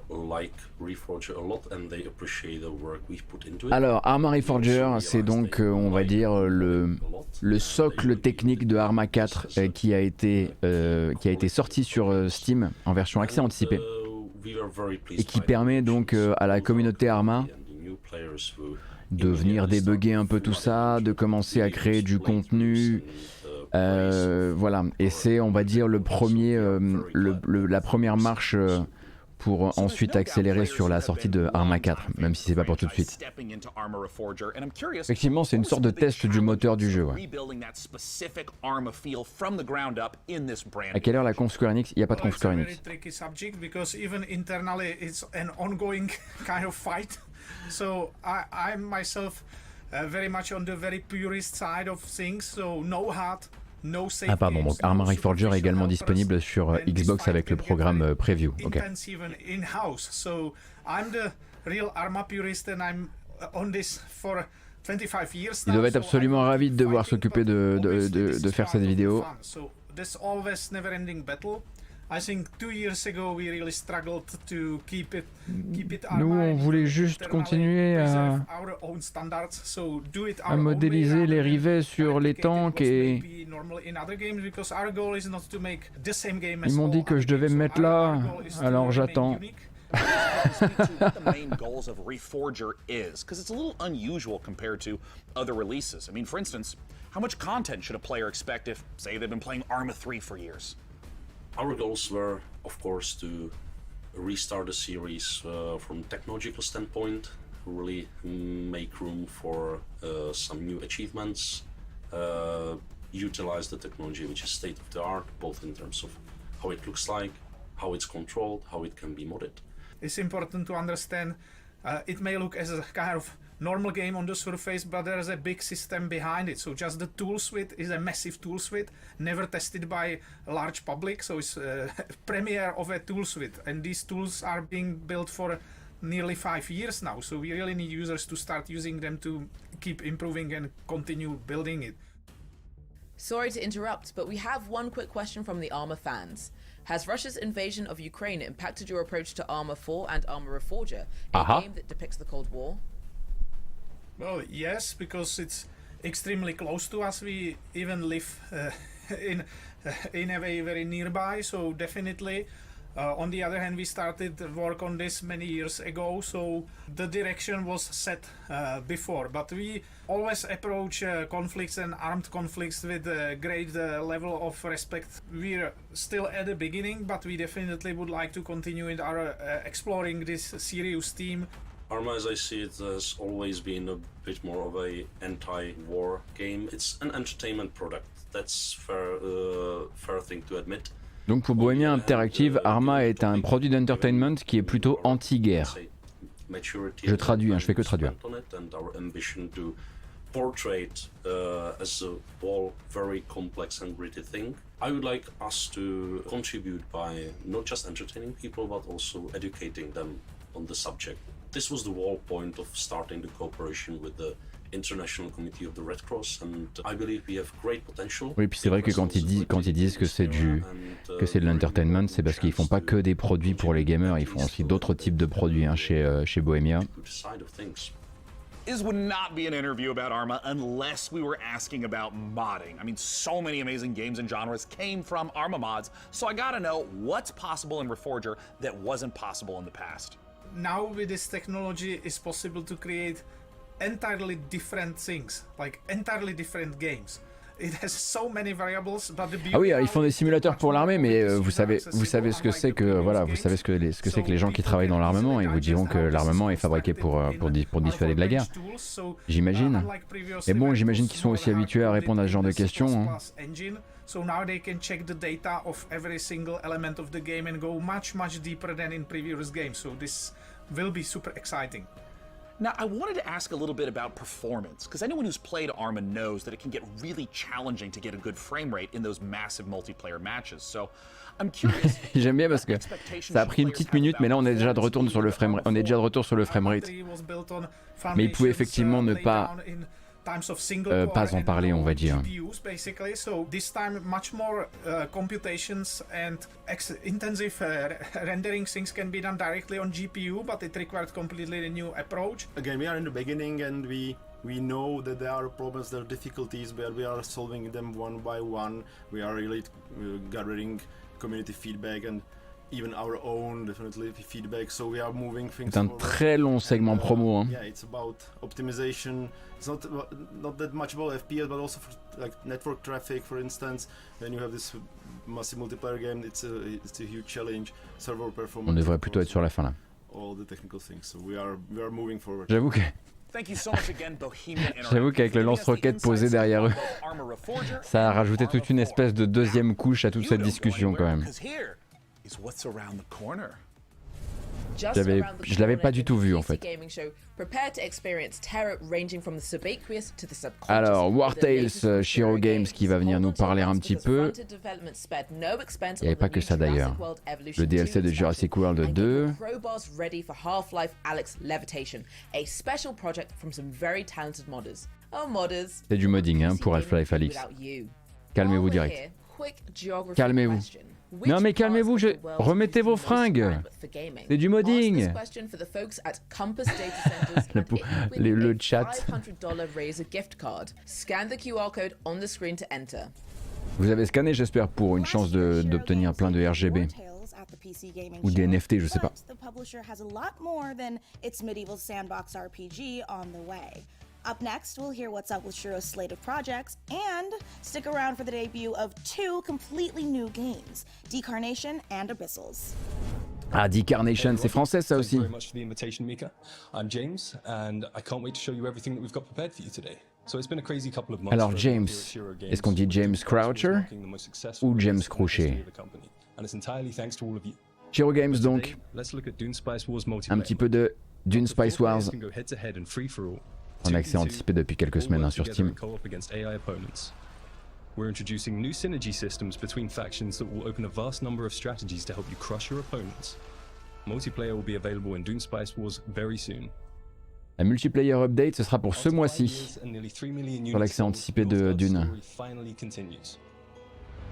like Reforger a lot and they appreciate the work we've put into it. Alors Arma Reforger, c'est donc on va dire le socle technique de Arma 4 qui a été sorti sur Steam en version accès anticipé et qui permet donc à la communauté Arma de venir débugger un peu tout ça, de commencer à créer du contenu. Voilà, et c'est on va dire le premier, la première marche pour ensuite accélérer sur la sortie de Arma 4, même si c'est pas pour tout de suite. Effectivement, c'est une sorte de test du moteur du jeu. Ouais. À quelle heure la conf Square Enix? Il n'y a pas de conf Square Enix. Very much on the very purist side of things, so no hard, no safety. Ah pardon, donc Arma Reforger est également disponible sur Xbox avec le programme Preview. Ok. In-house, so I'm the real Arma purist and I'm on this for 25 years. Ils doivent être absolument ravis de devoir s'occuper de faire cette vidéo. there's always never-ending battle. I think 2 years ago we really struggled to keep it Nous, on voulait juste continuer à modéliser les rivets sur les tanks et ils m'ont dit que je devais me mettre là, alors j'attends. What the main goals of Reforger is, because it's a little unusual compared to other releases. I mean, for instance, how much content should a player expect if, say, they've been playing Arma 3 for years? Our goals were, of course, to restart the series from technological standpoint, really make room for some new achievements, utilize the technology which is state of the art, both in terms of how it looks like, how it's controlled, how it can be modded. It's important to understand it may look as a kind of normal game on the surface, but there's a big system behind it. So just the tool suite is a massive tool suite, never tested by a large public. So it's a premiere of a tool suite. And these tools are being built for nearly 5 years now. So we really need users to start using them to keep improving and continue building it. Sorry to interrupt, but we have one quick question from the Arma fans. Has Russia's invasion of Ukraine impacted your approach to Arma 4 and Arma Reforger, a game that depicts the Cold War? Well, yes, because it's extremely close to us. We even live in a way very nearby, so definitely. On the other hand, we started work on this many years ago, so the direction was set before. But we always approach conflicts and armed conflicts with a great level of respect. We're still at the beginning, but we definitely would like to continue in our exploring this serious theme. Arma, as I see it, has always been a bit more of a anti-war game. It's an entertainment product. That's fair thing to admit. Donc pour Bohemia Interactive, Arma est un produit d'entertainment qui est plutôt anti-guerre. Je traduis, je fais que traduire. Portrait as a whole very complex and gritty thing. I would like us to contribute by not just entertaining people but also educating them on the subject. This was the whole point of starting the cooperation with the International Committee of the Red Cross, and I believe we have great potential. Oui, puis c'est vrai que quand ils disent que c'est de l'entertainment, c'est parce qu'ils font pas que des produits pour les gamers, ils font aussi d'autres types de produits chez Bohemia. This would not be an interview about Arma unless we were asking about modding. I mean, so many amazing games and genres came from Arma mods, so I gotta know what's possible in Reforger that wasn't possible in the past. Now with this technology, it's possible to create entirely different things, like entirely different games. It has so many variables, but the ah oui, ils font des simulateurs pour l'armée, mais vous savez ce que c'est que vous savez ce que c'est que les gens qui travaillent dans l'armement, ils vous diront que l'armement est fabriqué pour dissuader de la guerre. J'imagine. Mais bon, j'imagine qu'ils sont aussi habitués à répondre à ce genre de questions. So now they can check the data of every single element of the game and go much deeper than in previous games. So this will be super exciting. Now, I wanted to ask a little bit about performance, because anyone who's played Arma knows that it can get really challenging to get a good frame rate in those massive multiplayer matches. So, I'm curious. J'aime bien parce que ça a pris une petite minute, mais là on est déjà de retour sur le frame rate. Mais il pouvait effectivement ne pas en parler, on va dire. Basically, so this time much more computations and intensive rendering things can be done directly on GPU, but it required completely a new approach. Again, we are in the beginning and we know that there are problems, there are difficulties, but we are solving them one by one. We are really gathering community feedback and even our own definitely feedback, so we are moving things C'est un très long segment promo. Hein. Yeah, it's about optimization. It's not that much about FPS, but also for like network traffic, for instance. When you have this massive multiplayer game, it's a huge challenge. Server performance. On devrait plutôt être sur la fin là. All the technical things, so we are moving forward. J'avoue qu'avec le lance-roquette posé derrière eux, ça a rajouté toute une espèce de deuxième couche à toute cette discussion quand même. Je l'avais pas du tout vu en fait. Alors, War Tales, Shiro Games qui va venir nous parler un petit peu. Il n'y avait pas que ça d'ailleurs. Le DLC de Jurassic World 2. C'est du modding hein, pour Half-Life Alyx. Calmez-vous direct. Calmez-vous. Non mais calmez-vous, remettez vos fringues. C'est du modding. Le chat. Vous avez scanné, j'espère, pour une chance d'obtenir plein de RGB. Ou des NFT, je sais pas. Up next, we'll hear what's up with Shiro's slate of projects, and stick around for the debut of 2 completely new games, Decarnation and Abyssals. Ah, Decarnation, c'est français ça aussi. Thank you very much for the invitation, Mika. I'm James, and I can't wait to show you everything that we've got prepared for you today. So it's been a crazy couple of months. Alors James, est-ce qu'on dit James Croucher ou James Crochet? And it's entirely thanks to all of you. Shiro Games donc. Let's look at Dune Spice Wars multiplayer. Un petit peu de Dune Spice Wars. Can go head to head and free for all. En accès anticipé depuis quelques semaines sur Steam. We're introducing new synergy systems between factions that will open a vast number of strategies to help you crush your opponents. Multiplayer will be available in Dune Spice Wars very soon. La multiplayer update, ce sera pour ce mois-ci, sur l'accès anticipé de Dune.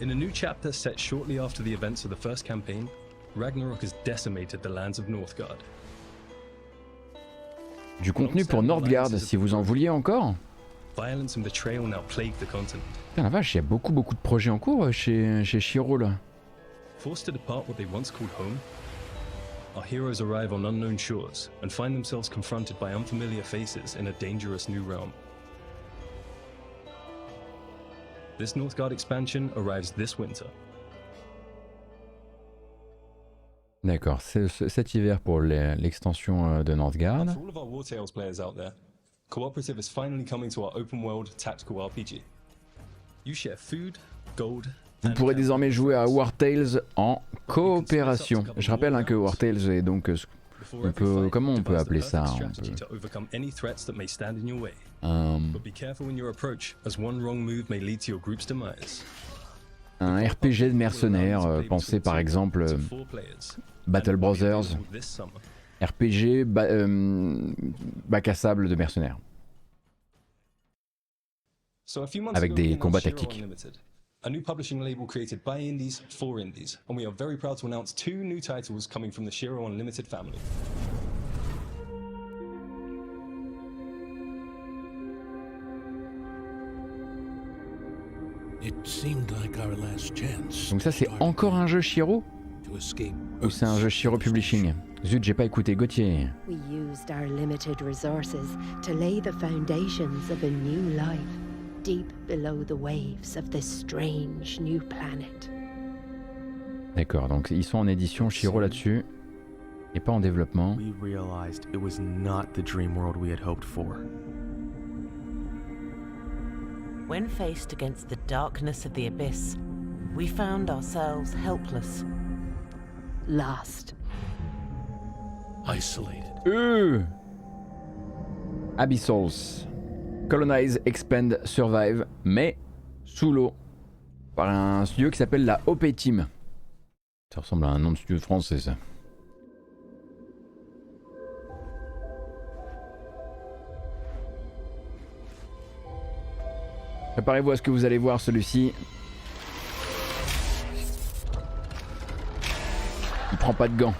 In a new chapter set shortly after the events of the first campaign, Ragnarok has decimated the lands of Northgard. Du contenu pour Northgard, si vous en vouliez encore. Violence and betrayal now plague the continent. Putain la vache, il y a beaucoup de projets en cours chez Shiro là. Forced to depart what they once called home, our heroes arrive on unknown shores and find themselves confronted by unfamiliar faces in a dangerous new realm. This Northgard expansion arrives this winter. D'accord, c'est cet hiver pour l'extension de Northgard. For all of our War Tales players out there, Cooperative is finally coming to our open world tactical RPG. You share food, gold. Vous pourrez désormais jouer à War Tales en coopération. Je rappelle que War Tales est donc comment on peut appeler ça un RPG de mercenaires, pensez par exemple Battle Brothers, RPG bac à sable de mercenaires, avec des combats tactiques. A new publishing label created by indies for indies, and we are very proud to announce 2 new titles coming from the Shiro Unlimited family. It seemed like our last chance. Donc ça c'est encore un jeu Shiro? Ou c'est un jeu Shiro Publishing? Zut, j'ai pas écouté Gauthier. We used our limited resources to lay the foundations of a new life. Deep below the waves of this strange new planet. D'accord, donc ils sont en édition Shiro là-dessus et pas en développement. We realized it was not the dream world we had hoped for. When faced against the darkness of the abyss, we found ourselves helpless, lost, isolated. Abyssals. Colonize, Expand, Survive, mais sous l'eau, par un studio qui s'appelle la OP Team. Ça ressemble à un nom de studio français, ça. Préparez-vous à ce que vous allez voir celui-ci. Il prend pas de gants.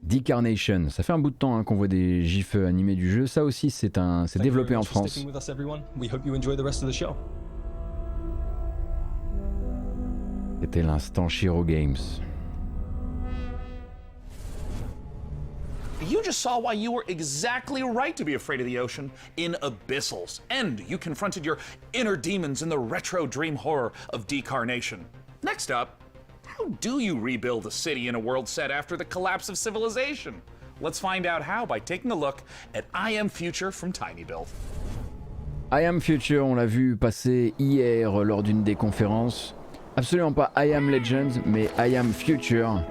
Decarnation, ça fait un bout de temps qu'on voit des gifs animés du jeu. Ça aussi, c'est développé en France. C'était l'instant Shiro Games. You just saw why you were exactly right to be afraid of the ocean in Abyssals, and you confronted your inner demons in the retro dream horror of Decarnation. Next up, how do you rebuild a city in a world set after the collapse of civilization? Let's find out how by taking a look at I Am Future from TinyBuild. I Am Future, on l'a vu passer hier lors d'une des conférences. Absolument pas I am Legend, mais I am Future.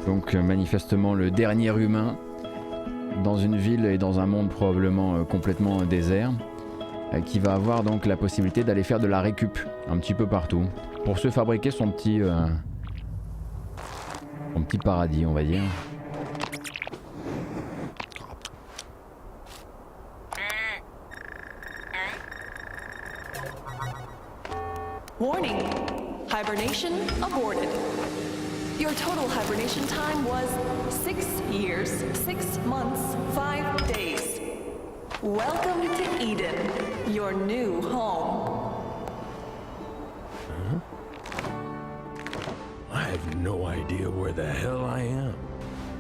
Donc manifestement le dernier humain dans une ville et dans un monde probablement complètement désert, qui va avoir donc la possibilité d'aller faire de la récup un petit peu partout pour se fabriquer son petit paradis, on va dire. Warning, hibernation aborted. Your total hibernation time was 6 years, 6 months, 5 days. Welcome to Eden, your new home. I have no idea where the hell I am.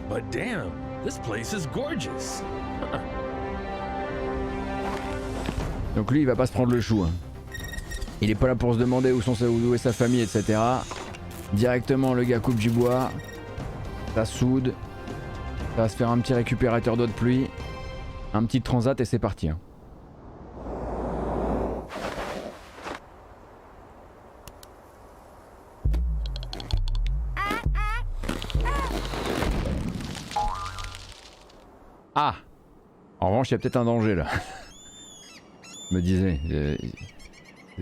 But damn, this place is gorgeous. Donc lui il va pas se prendre le chou, hein. Il est pas là pour se demander où est sa famille, etc. Directement le gars coupe du bois, ça soude, ça va se faire un petit récupérateur d'eau de pluie, un petit transat et c'est parti, hein. Ah! En revanche il y a peut-être un danger là. Je me disais,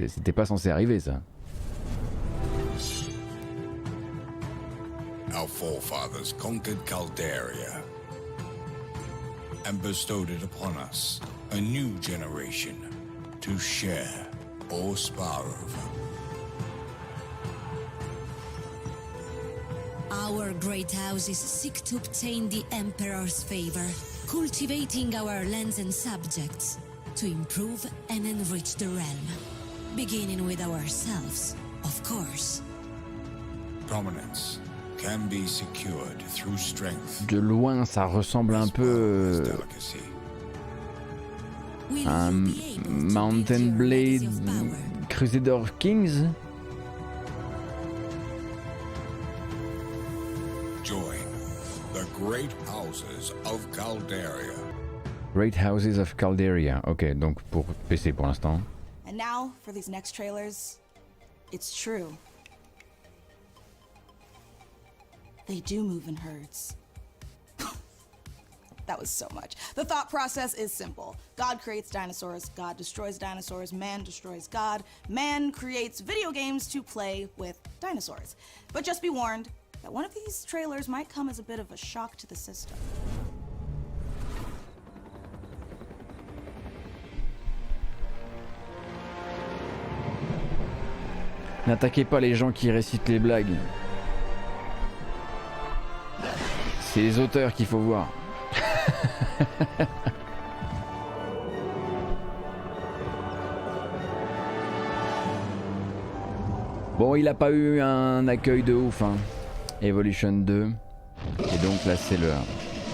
c'était pas censé arriver ça. Our forefathers conquered Calderia and bestowed it upon us, a new generation, to share or spar over. Our great houses seek to obtain the Emperor's favor, cultivating our lands and subjects to improve and enrich the realm, beginning with ourselves, of course. Prominence can be secured through strength. De loin, ça ressemble un peu à un Mountain Blade Crusader Kings. Join the great houses of Calderia. Great Houses of Calderia. Ok, donc pour PC pour l'instant. And now, for these next trailers, it's true. They do move in herds. That was so much. The thought process is simple. God creates dinosaurs, God destroys dinosaurs, man destroys God, man creates video games to play with dinosaurs. But just be warned that one of these trailers might come as a bit of a shock to the system. N'attaquez pas les gens qui récitent les blagues. C'est les auteurs qu'il faut voir. Bon, il a pas eu un accueil de ouf, hein. Evolution 2. Et donc là, c'est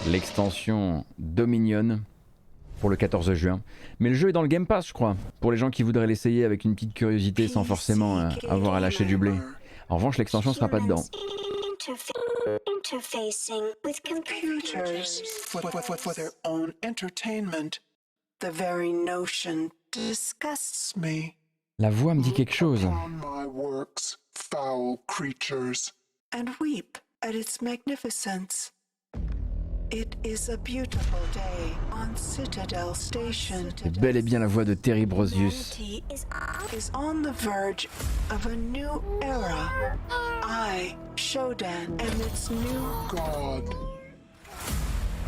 l'extension Dominion pour le 14 juin. Mais le jeu est dans le Game Pass, je crois, pour les gens qui voudraient l'essayer avec une petite curiosité sans forcément avoir à lâcher du blé. En revanche, l'extension sera pas dedans. Interfacing with computers for their own entertainment. The very notion disgusts me. La voix me dit quelque chose. My works, foul creatures, and weep at its magnificence. It is a beautiful day on Citadel Station. C'est bel et bien la voix de Terry Brosius. Is on the verge of a new era. I, Shodan, am its new god.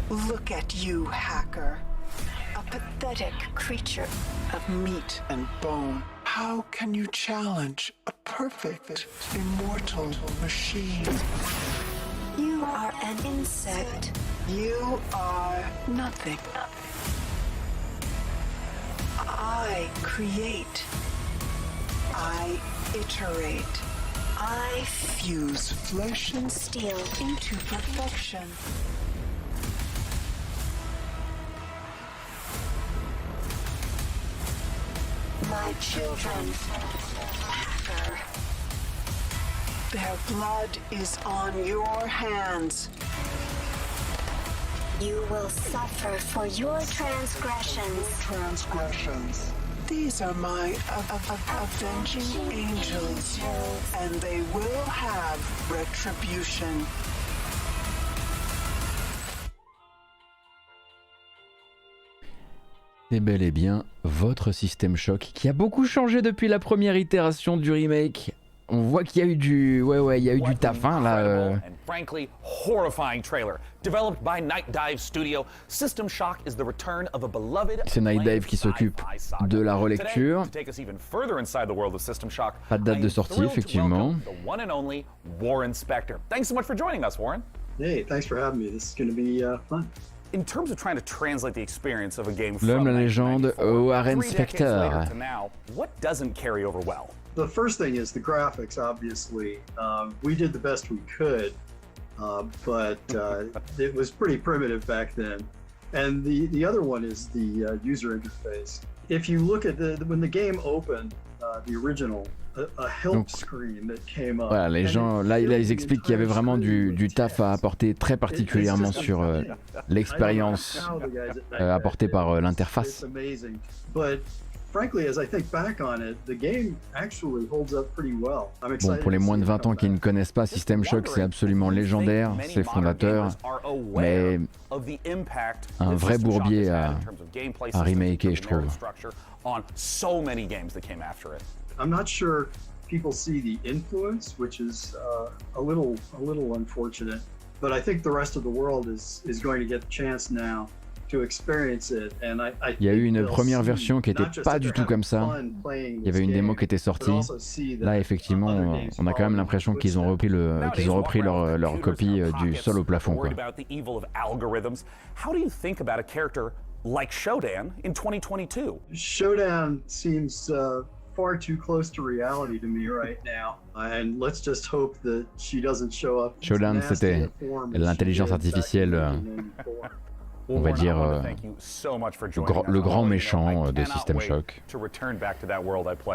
Look at you, hacker. A pathetic creature of meat and bone. How can you challenge a perfect, immortal machine? You are an insect. You are nothing. I create. I iterate. I fuse flesh and steel into perfection. My children, hacker. Their blood is on your hands. You will suffer for your transgressions. These are my avenging angels, and they will have retribution. C'est bel et bien votre System Shock qui a beaucoup changé depuis la première itération du remake. On voit qu'il y a eu du, il y a eu du taf là. And frankly, horrifying trailer. Developed by Night Dive Studio, System Shock is the return of a beloved. C'est Night Dive qui s'occupe de la relecture. To take us even further inside the world of System Shock, Pas de date de sortie effectivement. the one and only Warren Spector. Thanks so much for joining us, Warren. Hey, thanks for having me. This is going to be fun. In terms of trying to translate the experience of a game L'homme, from la légende, Warren 3 decades Spector. later to now, what doesn't carry over well? The first thing is the graphics, obviously. We did the best we could, but it was pretty primitive back then. And the other one is the user interface. If you look at when the game opened, the original, a help screen that came up. Voilà, les gens, là ils expliquent qu'il y avait vraiment du taf à apporter très particulièrement sur l'expérience apportée par l'interface. Frankly, as I think back on it, the game actually holds up pretty well. Bon, pour les moins de 20 ans qui ne connaissent pas System Shock, c'est absolument légendaire, c'est fondateur, mais un vrai bourbier à remaker, je trouve. I'm not sure people see the influence, which is a little unfortunate, but I think the rest of the world is going to get the chance now. Il y a eu une première version qui n'était pas du tout comme ça. Il y avait une démo qui était sortie. Là, effectivement, on a quand même l'impression qu'ils ont repris, leur copie du sol au plafond, quoi. How do you think about a character like Shodan in 2022? Shodan seems far too close to reality to me right now, and let's just hope that she doesn't show up. Shodan, c'était l'intelligence artificielle. On va dire le grand méchant de System Shock,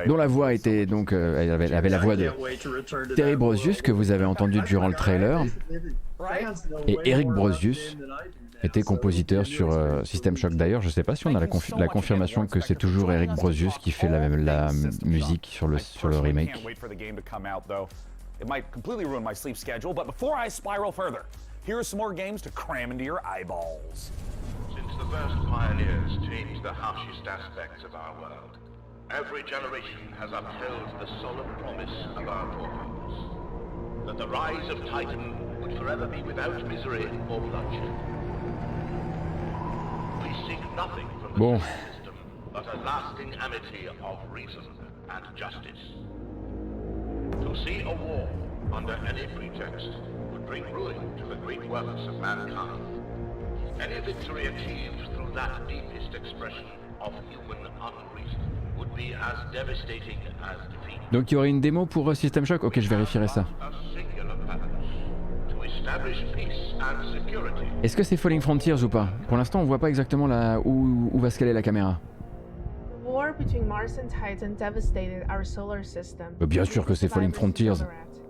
dont la voix était donc elle avait la voix de Terry Brosius que vous avez entendu durant le trailer, et Eric Brosius était compositeur sur System Shock. D'ailleurs, je sais pas si on a la confirmation que c'est toujours Eric Brosius qui fait la musique sur le remake. Here are some more games to cram into your eyeballs. Since the first pioneers changed the harshest aspects of our world, every generation has upheld the solemn promise of our forefathers, that the rise of Titan would forever be without misery or bloodshed. We seek nothing from the system but a lasting amity of reason and justice. To see a war under any pretext would bring ruin to the great works of mankind. Any victory achieved through that deepest expression of human unreason would be as devastating as defeat. Donc il y aurait une démo pour System Shock. Ok, je vérifierai ça. Est-ce que c'est Falling Frontiers ou pas? Pour l'instant, on voit pas exactement où va se caler la caméra. Bien sûr que c'est Falling Frontiers.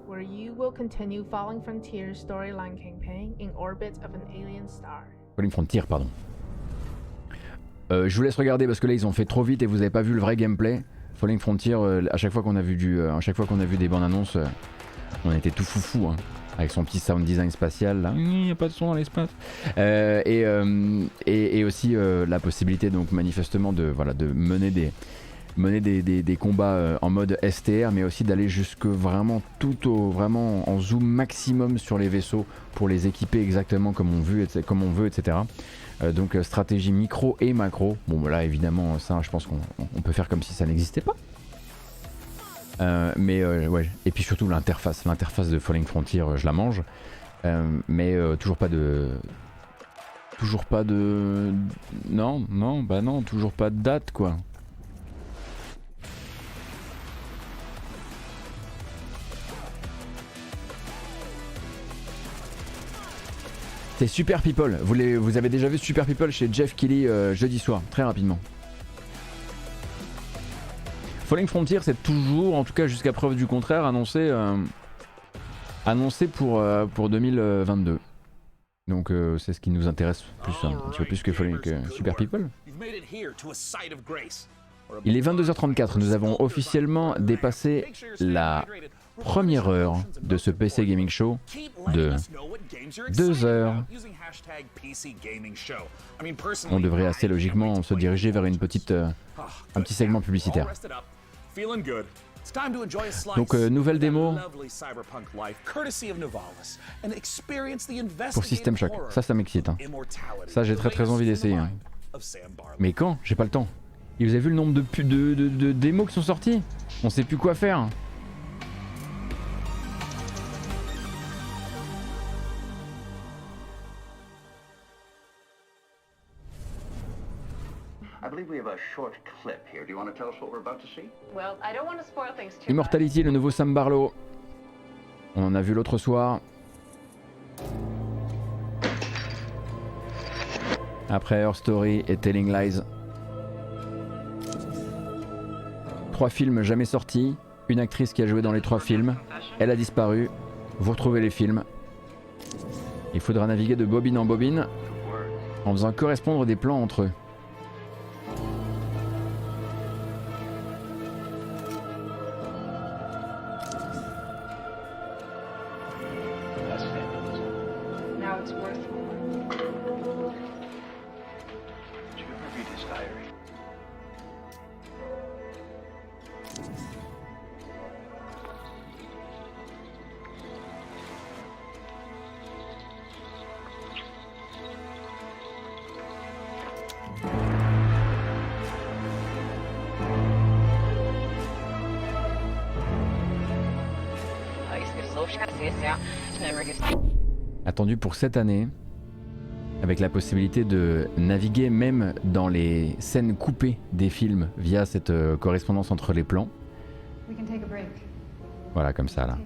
Where you will continue Falling Frontiers storyline campaign in orbit of an alien star. Falling Frontier, pardon. Je vous laisse regarder parce que là ils ont fait trop vite et vous avez pas vu le vrai gameplay. Falling Frontier, à chaque fois qu'on a vu des bandes annonces, on était tout foufou, hein, avec son petit sound design spatial. Là, il n'y a pas de son dans l'espace. Et aussi la possibilité donc manifestement de mener des combats en mode STR, mais aussi d'aller jusque vraiment vraiment en zoom maximum sur les vaisseaux pour les équiper exactement comme on veut, etc. Donc stratégie micro et macro. Bon là évidemment ça je pense qu'on peut faire comme si ça n'existait pas. Ouais. Et puis surtout l'interface de Falling Frontier, je la mange. Mais toujours pas de non, toujours pas de date quoi. C'est Super People, vous avez déjà vu Super People chez Jeff Keighley jeudi soir, très rapidement. Falling Frontier c'est toujours, en tout cas jusqu'à preuve du contraire, annoncé pour 2022. Donc c'est ce qui nous intéresse plus, un petit peu plus que Super People. Il est 22h34, nous avons officiellement dépassé la première heure de ce PC Gaming Show de 2 heures. On devrait assez logiquement se diriger vers un petit segment publicitaire. Donc nouvelle démo pour System Shock, ça m'excite. Hein. Ça j'ai très envie d'essayer. Hein. Mais quand? J'ai pas le temps. Et vous avez vu le nombre de démos qui sont sortis? On sait plus quoi faire. Immortality, le nouveau Sam Barlow. On en a vu l'autre soir. Après Her Story et Telling Lies. 3 films jamais sortis. Une actrice qui a joué dans les 3 films. Elle a disparu. Vous retrouvez les films. Il faudra naviguer de bobine en bobine en faisant correspondre des plans entre eux. Attendu pour cette année, avec la possibilité de naviguer même dans les scènes coupées des films via cette correspondance entre les plans. Voilà, comme ça là.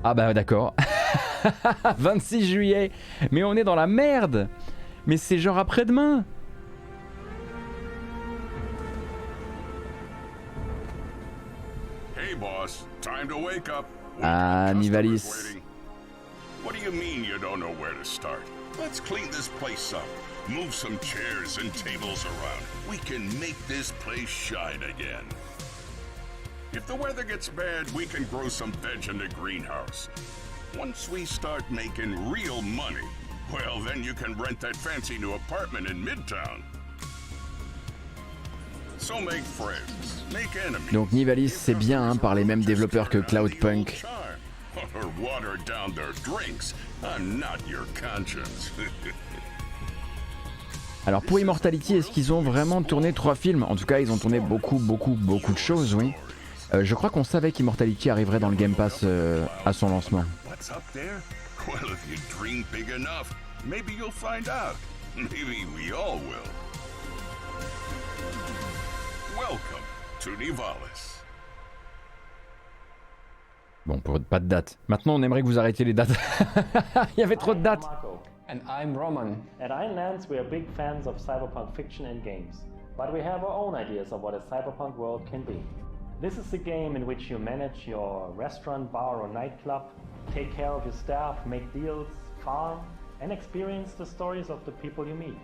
Ah bah d'accord. 26 juillet. Mais on est dans la merde. Mais c'est genre après-demain. Time to wake up. Ah, Nivalis. What do you mean you don't know where to start? Let's clean this place up. Move some chairs and tables around. We can make this place shine again. If the weather gets bad, we can grow some veg in the greenhouse. Once we start making real money, well, then you can rent that fancy new apartment in Midtown. So make friends, make enemies. Donc Nivalis, c'est bien hein, par les mêmes développeurs que Cloudpunk. Water down their drinks. I'm not your conscience. Alors pour Immortality, est-ce qu'ils ont vraiment tourné 3 films? En tout cas, ils ont tourné beaucoup de choses, oui. Je crois qu'on savait qu'Immortality arriverait dans le Game Pass à son lancement. What's up there? Well, if you dream big enough, maybe you'll find out. Maybe we all will. Welcome to Nivalis. Bon, pas de date. Maintenant, on aimerait que vous arrêtiez les dates. Il y avait trop de dates. And I'm Roman. At Ironlands, we are big fans of cyberpunk fiction and games, but we have our own ideas of what a cyberpunk world can be. This is a game in which you manage your restaurant, bar, or nightclub, take care of your staff, make deals, farm, and experience the stories of the people you meet.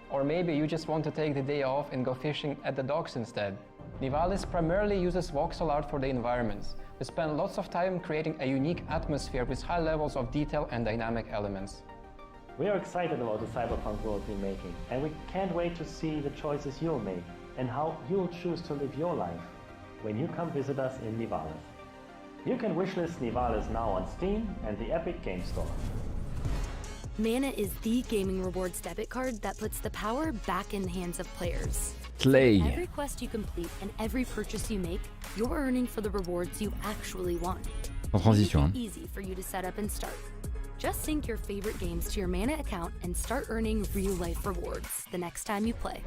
Or maybe you just want to take the day off and go fishing at the docks instead. Nivalis primarily uses voxel art for the environments. We spend lots of time creating a unique atmosphere with high levels of detail and dynamic elements. We are excited about the cyberpunk world we're making, and we can't wait to see the choices you'll make and how you'll choose to live your life when you come visit us in Nivalis. You can wishlist Nivalis now on Steam and the Epic Game Store. Mana is the gaming rewards debit card that puts the power back in the hands of players. Play. Every quest you complete and every purchase you make, you're earning for the rewards you actually want. En transition. Hein. Easy for you to set up and start. Just sync your favorite games to your Mana account and start earning real-life rewards the next time you play.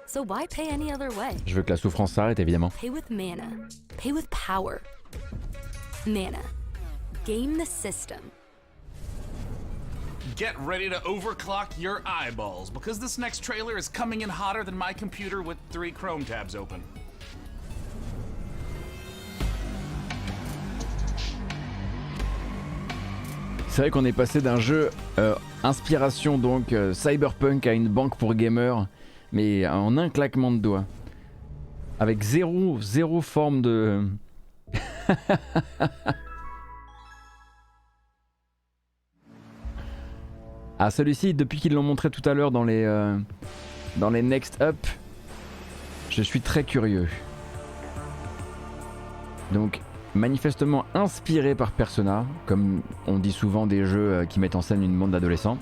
So why pay any other way? Je veux que la souffrance s'arrête, évidemment. Pay with Mana. Pay with power. Mana. Game the system. Get ready to overclock your eyeballs, because this next trailer is coming in hotter than my computer with 3 Chrome tabs open. C'est vrai qu'on est passé d'un jeu inspiration donc cyberpunk à une banque pour gamers, mais en un claquement de doigts. Avec zéro forme de... Ah, celui-ci, depuis qu'ils l'ont montré tout à l'heure dans les Next Up, je suis très curieux. Donc, manifestement inspiré par Persona, comme on dit souvent des jeux qui mettent en scène une bande d'adolescents.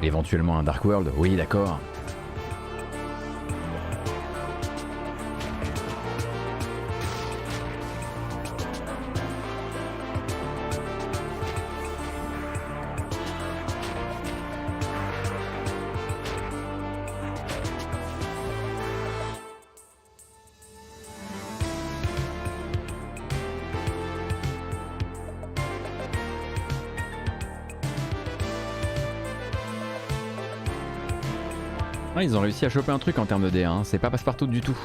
Éventuellement un Dark World, oui d'accord. Ah, ils ont réussi à choper un truc en termes de dé, hein. C'est pas passe-partout du tout.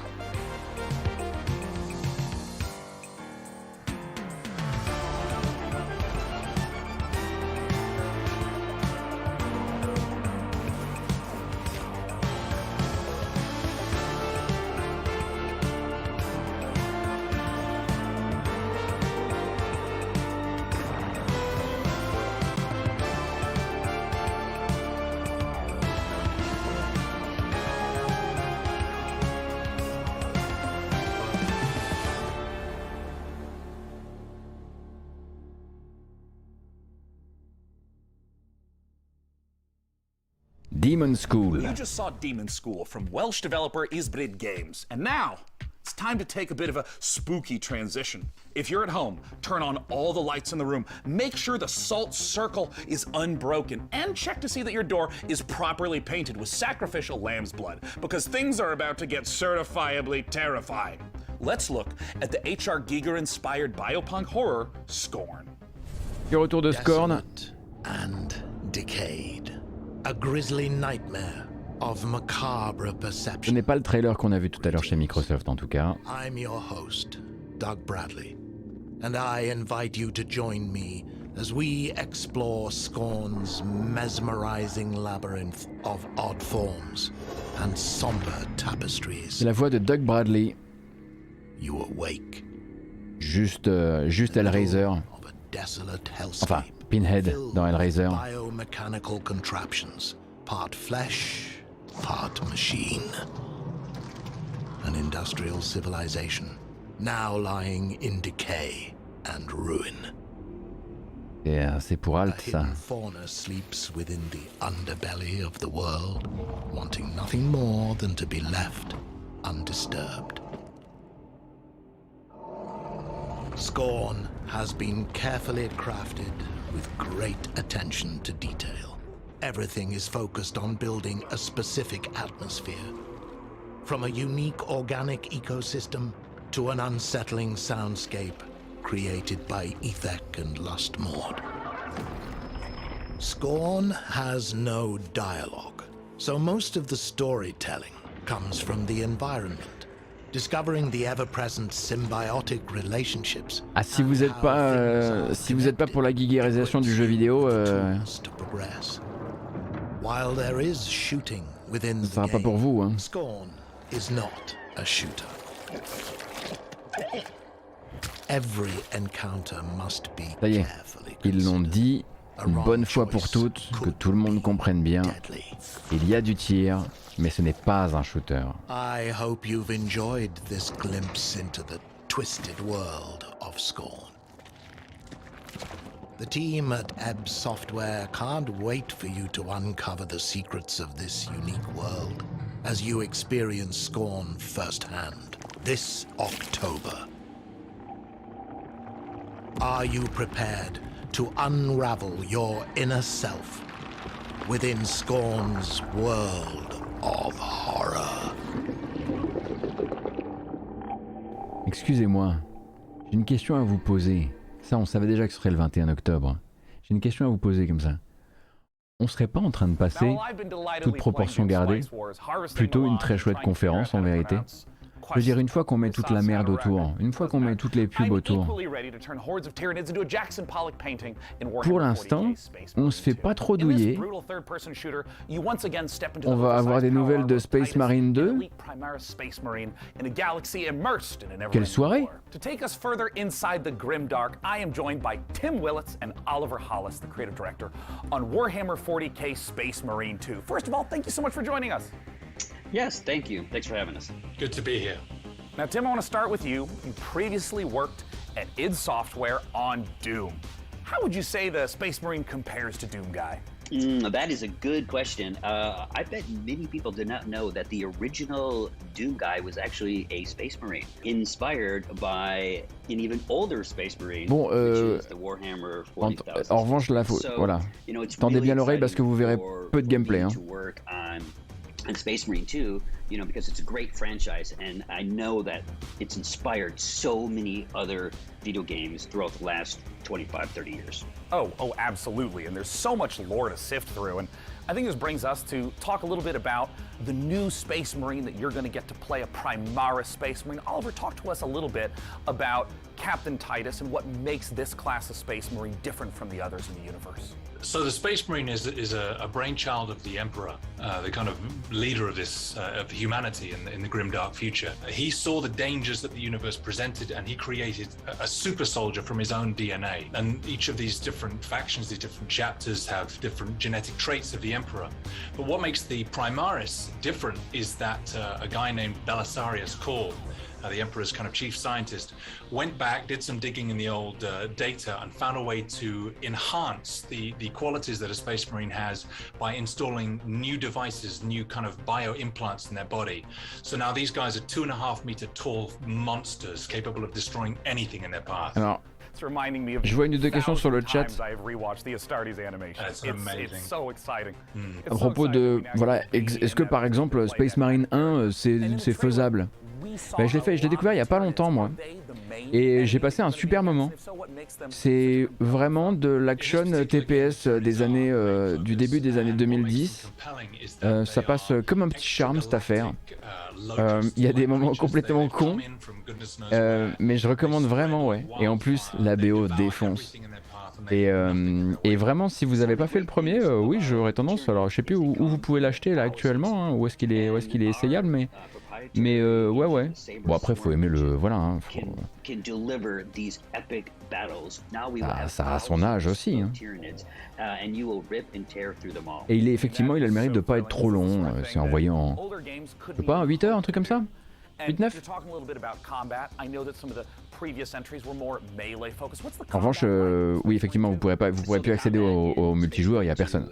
Demon School. You just saw Demon School from Welsh developer Isbrid Games. And now, it's time to take a bit of a spooky transition. If you're at home, turn on all the lights in the room, make sure the salt circle is unbroken, and check to see that your door is properly painted with sacrificial lamb's blood, because things are about to get certifiably terrifying. Let's look at the H.R. Giger-inspired biopunk horror, Scorn. Le retour de Scorn. And decayed. A grisly nightmare of macabre perception. Ce n'est pas le trailer qu'on a vu tout à l'heure chez Microsoft en tout cas. I'm your host, Doug Bradley, and I invite you to join me as we explore Scorn's mesmerizing labyrinth of odd forms and somber tapestries. C'est la voix de Doug Bradley. You awake. Juste Hellraiser. Enfin, Pinhead dans Hellraiser. Biomechanical contraptions, part flesh, part machine. An industrial civilization, now lying in decay and ruin. Et c'est pour Alt ça. Fauna sleeps within the underbelly of the world, wanting nothing more than to be left undisturbed. Scorn has been carefully crafted with great attention to detail. Everything is focused on building a specific atmosphere. From a unique organic ecosystem to an unsettling soundscape created by Ethek and Lustmord. Scorn has no dialogue, so most of the storytelling comes from the environment. Discovering the ever-present symbiotic relationships. Ah, si vous êtes pas pour la guiguerisation du jeu vidéo, While there is shooting within ça sera pas pour vous, hein. Scorn is not a shooter. Every encounter must be Ça y est, ils l'ont dit une bonne fois pour toutes, que tout le monde comprenne bien. Il y a du tir, mais ce n'est pas un shooter. I hope you've enjoyed this glimpse into the twisted world of Scorn. The team at Ebb Software can't wait for you to uncover the secrets of this unique world as you experience Scorn firsthand this October. Are you prepared to unravel your inner self within Scorn's world of horror? Excusez-moi, j'ai une question à vous poser. Ça, on savait déjà que ce serait le 21 octobre. J'ai une question à vous poser comme ça. On serait pas en train de passer, toute proportion gardée, plutôt une très chouette conférence en vérité, Je veux dire, une fois qu'on met toute la merde autour, une fois qu'on met toutes les pubs autour, pour l'instant, on se fait pas trop douiller. On va avoir des nouvelles de Space Marine 2. Quelle soirée! To take us further inside the grimdark, I am joined by Tim Willits and Oliver Hollis, the creative director on Warhammer 40K Space Marine 2. First of all, thank you so much for joining us. Yes, thank you. Thanks for having us. Good to be here. Now, Tim, I want to start with you. You previously worked at id Software on Doom. How would you say the Space Marine compares to Doom Guy? That is a good question. I bet many people did not know that the original Doom Guy was actually a Space Marine, inspired by an even older Space Marine, Bon, which is the Warhammer 40,000. En revanche, là, voilà. Tendez bien l'oreille parce que vous verrez peu de gameplay. Hein. And Space Marine 2, because it's a great franchise, and I know that it's inspired so many other video games throughout the last 25, 30 years. Oh, absolutely. And there's so much lore to sift through. And I think this brings us to talk a little bit about the new Space Marine that you're going to get to play, a Primaris Space Marine. Oliver, talk to us a little bit about Captain Titus and what makes this class of Space Marine different from the others in the universe. So the Space Marine is a brainchild of the Emperor, the kind of leader of this of humanity in the grimdark future. He saw the dangers that the universe presented, and he created a super soldier from his own DNA. And each of these different factions, these different chapters, have different genetic traits of the Emperor. But what makes the Primaris different is that a guy named Belisarius Cawl, the Emperor's kind of chief scientist, went back, did some digging in the old data, and found a way to enhance the qualities that a Space Marine has by installing new devices, new kind of bio implants in their body. So now these guys are 2.5 meter tall monsters capable of destroying anything in their path. Alors, je vois une ou deux questions sur le chat à propos de, voilà, est-ce que par exemple Space Marine 1 c'est faisable? Ben, je l'ai découvert il n'y a pas longtemps moi, et j'ai passé un super moment. C'est vraiment de l'action TPS des années, du début des années 2010. Ça passe comme un petit charme cette affaire. Il y a des moments complètement cons, mais je recommande vraiment, ouais. Et en plus la BO défonce. Et vraiment, si vous n'avez pas fait le premier, oui, j'aurais tendance. Alors, je sais plus où vous pouvez l'acheter là actuellement, hein, où est-ce qu'il est essayable, mais ouais. Bon, après, faut aimer le, voilà. Hein, ça a son âge aussi. Hein. Et il a le mérite de pas être trop long. C'est envoyé en, je sais pas, 8 heures, un truc comme ça. 8-9. En revanche, oui, effectivement, vous pourrez plus accéder au multijoueur, il n'y a personne.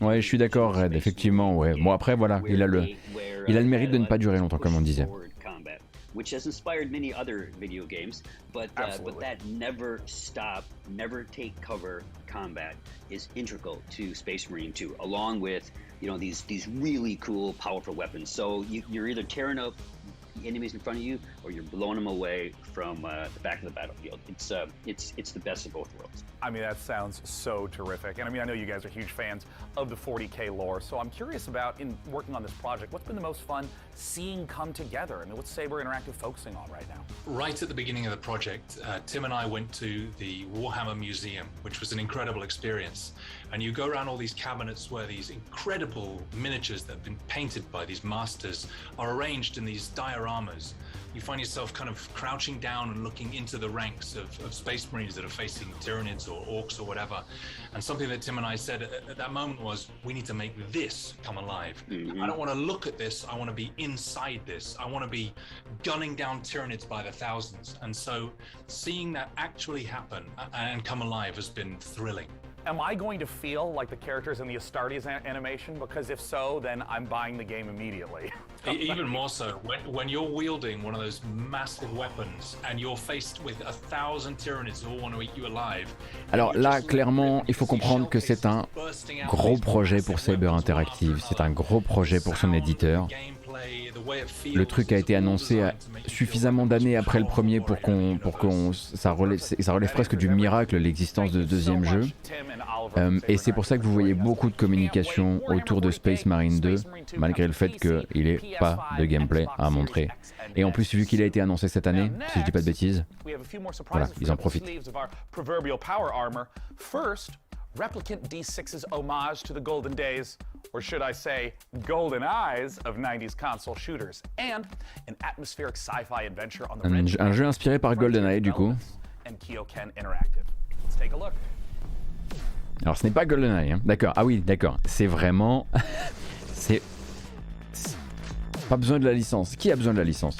Ouais, je suis d'accord, Red, effectivement, ouais. Bon, après, voilà, il a le mérite de ne pas durer longtemps, comme on disait. Which has inspired many other video games, but that never stop, never take cover combat is integral to Space Marine 2, along with these really cool, powerful weapons. So you're either tearing up the enemies in front of you, or you're blowing them away from the back of the battlefield. It's the best of both worlds. I mean, that sounds so terrific. And I mean, I know you guys are huge fans of the 40K lore, so I'm curious about, in working on this project, what's been the most fun seeing come together? I mean, what's Saber Interactive focusing on right now? Right at the beginning of the project, Tim and I went to the Warhammer Museum, which was an incredible experience. And you go around all these cabinets where these incredible miniatures that have been painted by these masters are arranged in these dioramas. You find yourself kind of crouching down and looking into the ranks of Space Marines that are facing Tyranids or Orcs or whatever. And something that Tim and I said at that moment was, we need to make this come alive. I don't want to look at this, I want to be inside this. I want to be gunning down Tyranids by the thousands. And so seeing that actually happen and come alive has been thrilling. Am I going to feel like the characters in the Astartes animation? Because if so, then I'm buying the game immediately. Even more so, when you're wielding one of those massive weapons and you're faced with 1,000 Tyranids who all want to eat you alive. Alors là, clairement, il faut comprendre que c'est un gros projet pour Saber Interactive. C'est un gros projet pour son éditeur. le truc a été annoncé suffisamment d'années après le premier pour ça relève presque du miracle l'existence de deuxième jeu. Et c'est pour ça que vous voyez beaucoup de communication autour de Space Marine 2, malgré le fait qu'il n'ait pas de gameplay à montrer. Et en plus, vu qu'il a été annoncé cette année, si je dis pas de bêtises, voilà, ils en profitent. Replicant D6's homage to the golden days, or should I say, golden eyes of 90s console shooters, and an atmospheric sci-fi adventure on the un jeu inspiré par GoldenEye du coup. And Kyoken Interactive. Let's take a look. Alors ce n'est pas GoldenEye, hein. D'accord. Ah oui, d'accord. C'est vraiment... c'est... Pas besoin de la licence. Qui a besoin de la licence ?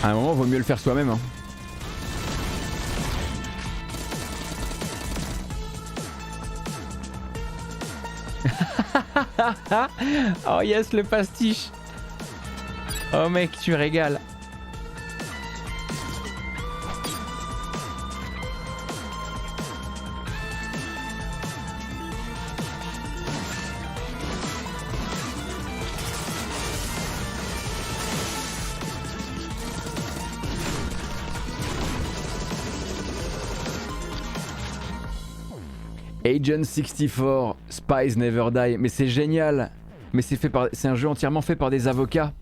À un moment, vaut mieux le faire soi-même. Hein. Oh yes, le pastiche. Oh mec, tu régales. Agent 64, Spies Never Die, mais c'est génial. Mais c'est un jeu entièrement fait par des avocats.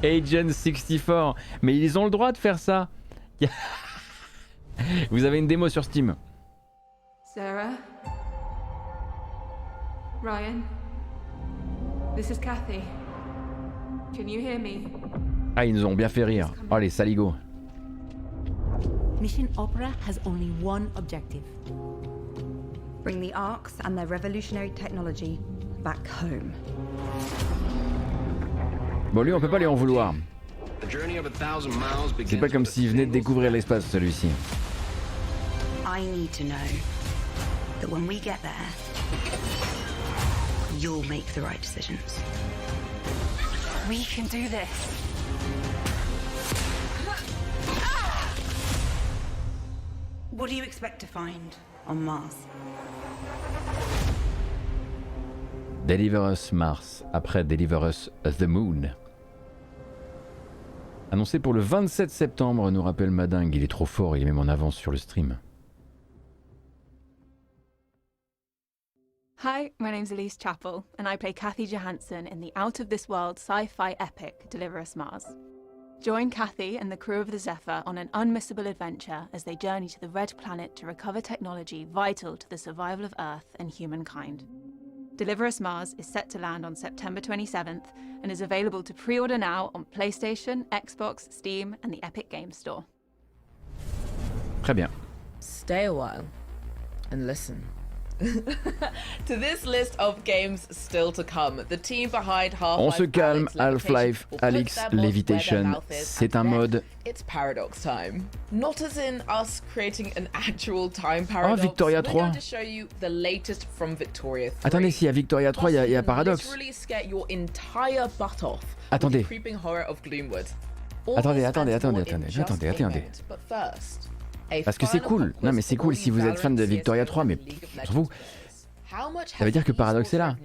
Agent 64, mais ils ont le droit de faire ça. Vous avez une démo sur Steam. Sarah, Ryan, this is Kathy. Can you hear me? Ah, ils nous ont bien fait rire. Oh les saligots. Mission Opera has only one objective. Bring the Arks and their revolutionary technology back home. Bon, lui, on peut pas lui en vouloir. C'est pas comme s'il venait de découvrir l'espace, celui-ci. I need to know that when we get there, you'll make the right decisions. We can do this. What do you expect to find on Mars? Deliver Us Mars, après Deliver Us The Moon. Annoncé pour le 27 septembre, nous rappelle Madingue, il est trop fort, il est même en avance sur le stream. Hi, my name's Elise Chappell, and I play Kathy Johansson in the out-of-this-world sci-fi epic Deliver Us Mars. Join Kathy and the crew of the Zephyr on an unmissable adventure as they journey to the Red Planet to recover technology vital to the survival of Earth and humankind. Deliver Us Mars is set to land on September 27th and is available to pre-order now on PlayStation, Xbox, Steam and the Epic Games Store. Très bien. Stay a while and listen. To this list of games still to come, the team behind Half-Life On se calme, Half-Life Alyx Levitation, c'est un mode... It's paradox time. Not as in us creating an actual time paradox. Oh, Victoria 3. We're going to show you the latest from Victoria 3. Attendez, s'il y a Victoria 3, il y a Paradox. Literally scare your entire butt off. Attendez. With the creeping horror of Gloomwood. Attendez. But first, Parce que c'est cool. Non mais c'est cool si vous êtes fan de Victoria 3, mais on s'en fout. Ça veut dire que Paradox est là.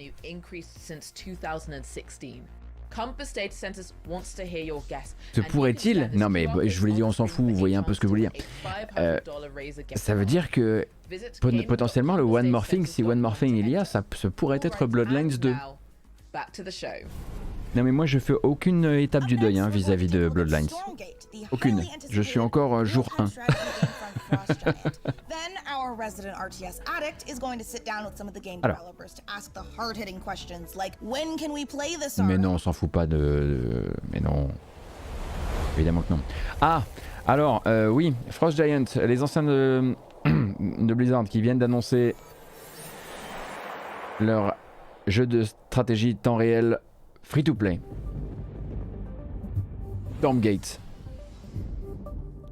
Se pourrait-il... Non mais je vous l'ai dit, on s'en fout, vous voyez un peu ce que je voulais dire. Ça veut dire que potentiellement le One More Thing, si One More Thing il y a, ça pourrait être Bloodlines 2. Non mais moi je fais aucune étape du deuil vis-à-vis de Bloodlines. Aucune. Je suis encore jour 1. Mais non, on s'en fout pas de... Mais non. Évidemment que non. Ah, alors, oui, Frost Giant, les anciens de Blizzard qui viennent d'annoncer leur jeu de stratégie temps réel free-to-play. Stormgate.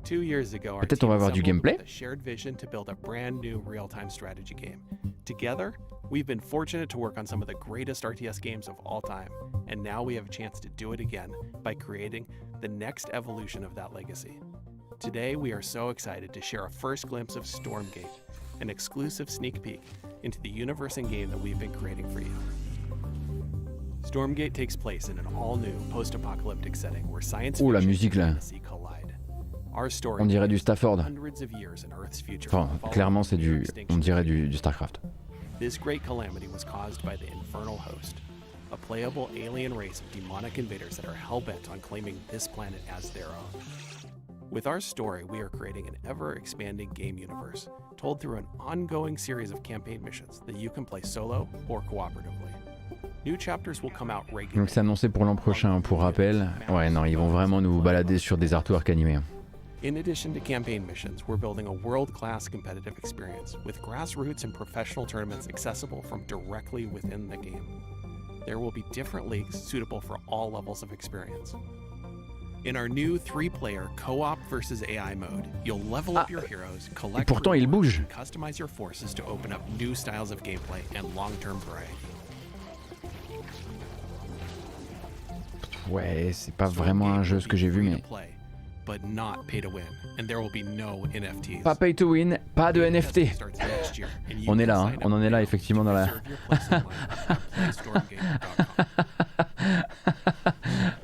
2 years ago, our Peut-être on va team avoir du assembled gameplay. with a shared vision to build a brand new real-time strategy game. Together, we've been fortunate to work on some of the greatest RTS games of all time, and now we have a chance to do it again by creating the next evolution of that legacy. Today, we are so excited to share a first glimpse of Stormgate, an exclusive sneak peek into the universe and game that we've been creating for you. Stormgate takes place in an all-new post-apocalyptic setting where science Oh, la fiction musique, and là. fantasy collide. Our story On dirait du Stafford. hundreds of years in Earth's future. Enfin, clairement c'est du, on dirait du Starcraft. This great calamity was caused by the Infernal Host, a playable alien race of demonic invaders that are hell-bent on claiming this planet as their own. With our story, we are creating an ever-expanding game universe, told through an ongoing series of campaign missions that you can play solo or cooperatively. New chapters will come out regularly. Donc c'est annoncé pour l'an prochain, pour rappel. Ouais, non, ils vont vraiment nous balader sur des artworks animés. In addition to campaign missions, we're building a world-class competitive experience with grassroots and professional tournaments accessible from directly within the game. There will be different leagues suitable for all levels of experience. In our new 3-player co-op versus AI mode, you'll level up your heroes, collect pourtant, il rewards, bouge. and customize your forces to open up new styles of gameplay and long-term variety. Ouais, c'est pas vraiment un jeu ce que j'ai vu, mais But not pay to win, and there will be no NFTs. pas pay to win, pas de NFT. On est là, hein. On en est là effectivement dans la.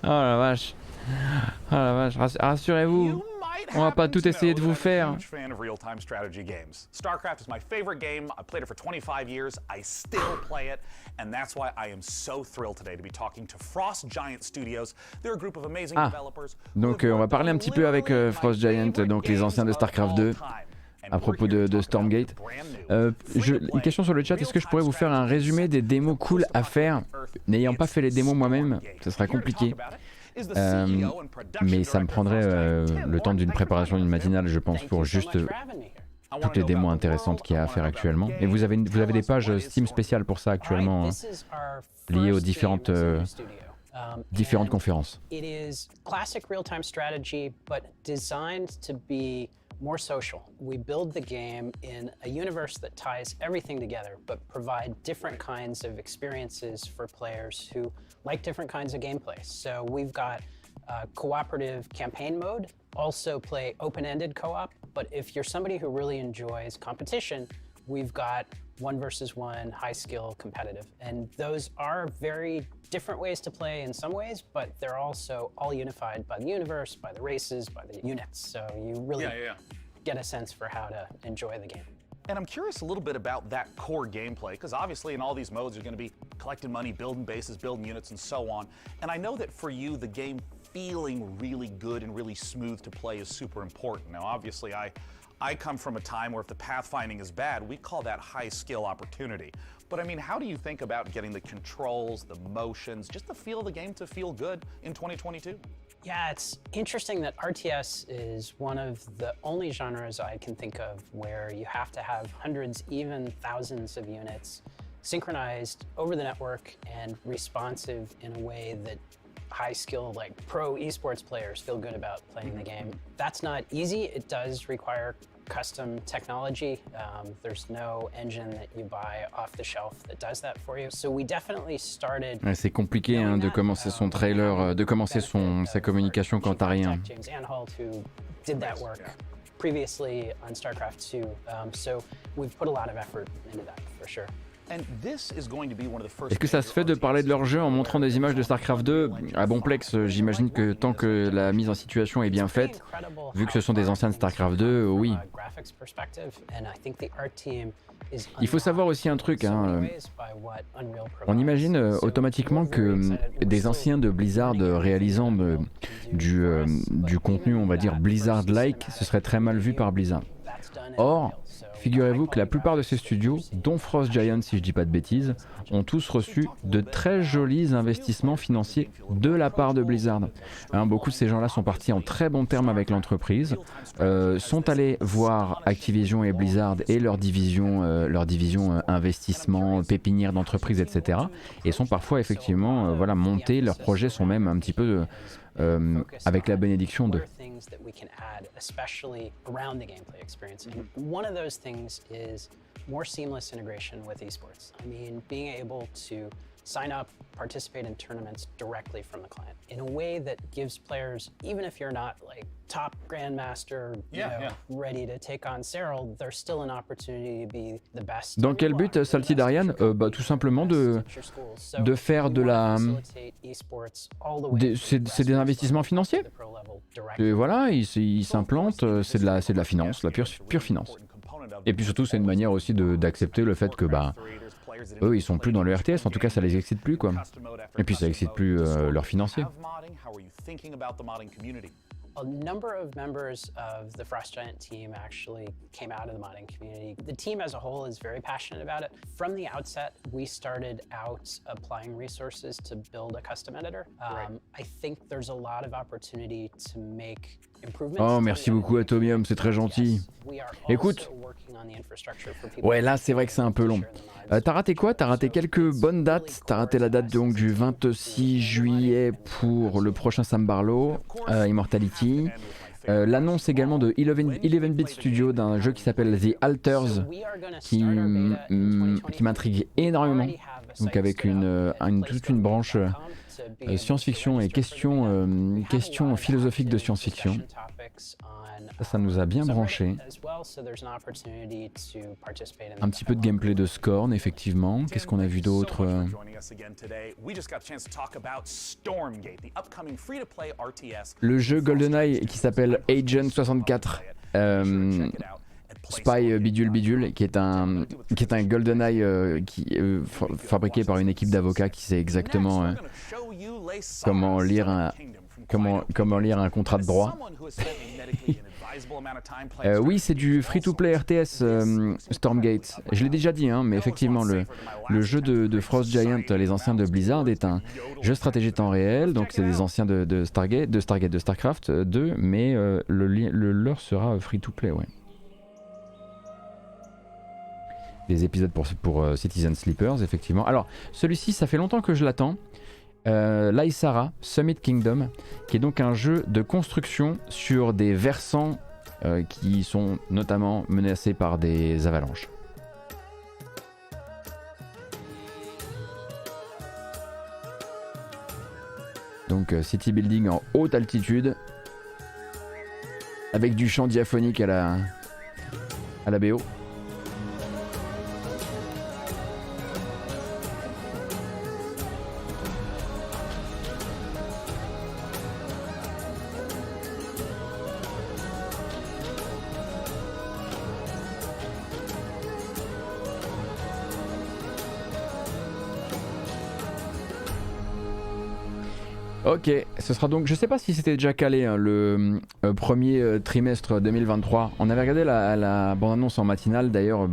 Oh la vache. Oh la vache. Rassurez-vous, on va pas tout essayer de vous faire. Huge fan of real-time strategy games. StarCraft is my favorite game. I played it for 25 years. I still play it, and that's why I am so thrilled today to be talking to Frost Giant Studios. They're a group of amazing developers. Donc on va parler un petit peu avec Frost Giant, donc les anciens de StarCraft 2, à propos de Stormgate. Une question sur le chat, est-ce que je pourrais vous faire un résumé des démos cool à faire? N'ayant pas fait les démos moi-même, ce serait compliqué. Mais ça me prendrait le temps d'une préparation d'une matinale, je pense, pour juste toutes les démos intéressantes qu'il y a à faire actuellement. Et vous avez des pages Steam spéciales pour ça actuellement, liées aux différentes conférences. It is classic real-time strategy, but designed to be more social. We build the game in a universe that ties everything together, but provide different kinds of experiences for players who like different kinds of gameplay. So we've got cooperative campaign mode, also play open-ended co-op, but if you're somebody who really enjoys competition, we've got 1 versus 1, high skill, competitive. And those are very different ways to play in some ways, but they're also all unified by the universe, by the races, by the units. So you really get a sense for how to enjoy the game. And I'm curious a little bit about that core gameplay, because obviously in all these modes you're going to be collecting money, building bases, building units, and so on. And I know that for you, the game feeling really good and really smooth to play is super important. Now, obviously, I come from a time where if the pathfinding is bad, we call that high skill opportunity. But I mean, how do you think about getting the controls, the motions, just the feel of the game to feel good in 2022? Yeah, it's interesting that RTS is one of the only genres I can think of where you have to have hundreds, even thousands of units synchronized over the network and responsive in a way that high skill, like pro esports players feel good about playing the game. That's not easy. It does require custom technology. There's no engine that you buy off the shelf that does that for you. So we definitely started. Ouais, c'est compliqué hein, de commencer son trailer, de commencer sa communication quand t'as rien. James Anhalt, who did that work previously on StarCraft 2. So we've put a lot of effort into that for sure. Est-ce que ça se fait de parler de leur jeu en montrant des images de StarCraft 2 à Bonplex? J'imagine que tant que la mise en situation est bien faite, vu que ce sont des anciens de StarCraft 2, oui. Il faut savoir aussi un truc, hein. On imagine automatiquement que des anciens de Blizzard réalisant du contenu, on va dire Blizzard-like, ce serait très mal vu par Blizzard. Or, figurez-vous que la plupart de ces studios, dont Frost Giant si je dis pas de bêtises, ont tous reçu de très jolis investissements financiers de la part de Blizzard. Hein, beaucoup de ces gens-là sont partis en très bons termes avec l'entreprise, sont allés voir Activision et Blizzard et leur division investissement, pépinière d'entreprise, etc. Et sont parfois effectivement voilà, montés, leurs projets sont même un petit peu avec la bénédiction de. things that we can add, especially around the gameplay experience. And one of those things is more seamless integration with esports. I mean, being able to sign up, participate in tournaments directly from the client in a way that gives players, even if you're not like top grandmaster, ready to take on Cyril, there's still an opportunity to be the best. Dans quel but, Salty Darian? Tout simplement de faire de la... C'est des investissements financiers. Et voilà, ils s'implantent, c'est de la finance, la pure finance. Et puis surtout, c'est une manière aussi d'accepter le fait que eux, ils sont plus dans le RTS, en tout cas, ça les excite plus, quoi. Et puis ça excite plus leurs financiers. A number of members of the Frost Giant team actually came out of the modding community. The team as a whole is very passionate about it. From the outset, we started out applying resources to build a custom editor. I think there's a lot of opportunity to make improvements. Oh, merci beaucoup Atomium, c'est très gentil. Écoute, ouais, là c'est vrai que c'est un peu long. T'as raté quoi? T'as raté quelques bonnes dates. T'as raté la date donc du 26 juillet pour le prochain Sam Barlow, Immortality. L'annonce également de 11-Bit Studio d'un jeu qui s'appelle The Alters, qui m'intrigue énormément. Donc avec toute une branche science-fiction et questions philosophiques de science-fiction. Ça nous a bien branché. Un petit peu de gameplay de Scorn, effectivement. Qu'est-ce qu'on a vu d'autre? Le jeu GoldenEye qui s'appelle Agent 64. Spy bidule, qui est un GoldenEye fabriqué par une équipe d'avocats qui sait exactement comment lire un contrat de droit. Oui, c'est du free-to-play RTS Stormgate. Je l'ai déjà dit, mais effectivement, le jeu de Frost Giant, les anciens de Blizzard, est un jeu stratégie temps réel. Donc c'est des anciens de StarCraft 2, mais le leur sera free-to-play, ouais. Des épisodes pour Citizen Sleepers, effectivement. Alors, celui-ci, ça fait longtemps que je l'attends. Laïsara, Summit Kingdom, qui est donc un jeu de construction sur des versants qui sont notamment menacés par des avalanches. Donc city building en haute altitude, avec du chant diaphonique à la BO. Ok, ce sera donc, je sais pas si c'était déjà calé, le premier trimestre 2023. On avait regardé la bande-annonce en matinale, d'ailleurs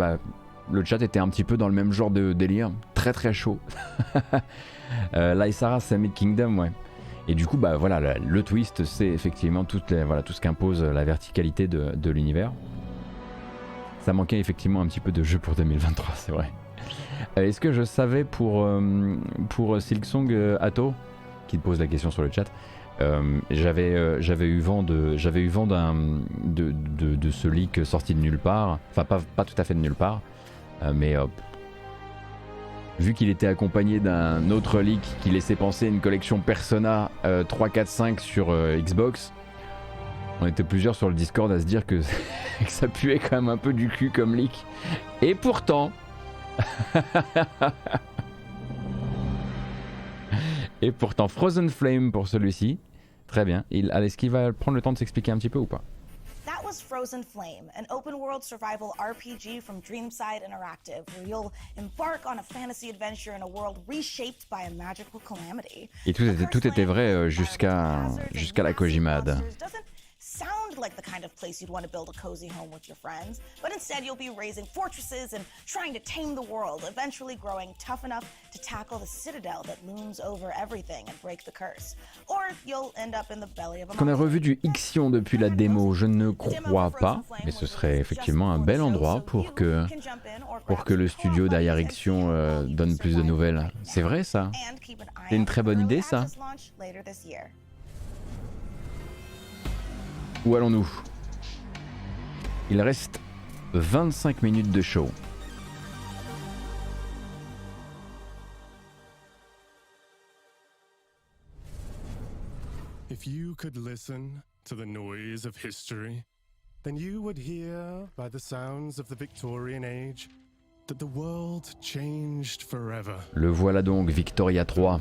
le chat était un petit peu dans le même genre de délire, très très chaud. Laïsara Summit Kingdom, ouais. Et du coup, voilà, le twist, c'est effectivement tout ce qu'impose la verticalité de l'univers. Ça manquait effectivement un petit peu de jeu pour 2023, c'est vrai. Est-ce que je savais pour Silksong Atto, qui pose la question sur le chat, j'avais eu vent de ce leak sorti de nulle part, enfin pas tout à fait de nulle part, mais vu qu'il était accompagné d'un autre leak qui laissait penser une collection Persona 3, 4, 5 sur Xbox, on était plusieurs sur le Discord à se dire que ça puait quand même un peu du cul comme leak, et pourtant et pourtant Frozen Flame pour celui-ci. Très bien. Est-ce qu'il va prendre le temps de s'expliquer un petit peu ou pas? That was Frozen Flame, an open-world survival RPG from Dreamside Interactive, where you'll embark on a fantasy adventure in a world reshaped by a magical calamity. Et tout était vrai jusqu'à la Kojimade. Sound like the kind of place you'd want to build a cozy home with your friends, but instead you'll be raising fortresses and trying to tame the world, eventually growing tough enough to tackle the citadel that looms over everything and break the curse. Or you'll end up in the belly of a monster. Qu'on a revu du Ixion depuis la démo, je ne crois pas, mais ce serait effectivement un bel endroit pour que le studio derrière Ixion donne plus de nouvelles. C'est vrai ça? C'est une très bonne idée ça? Où allons-nous? Il reste 25 minutes de show. If you could listen to the noise of history, then you would hear by the sounds of the Victorian age that the world changed forever. Le voilà donc, Victoria 3.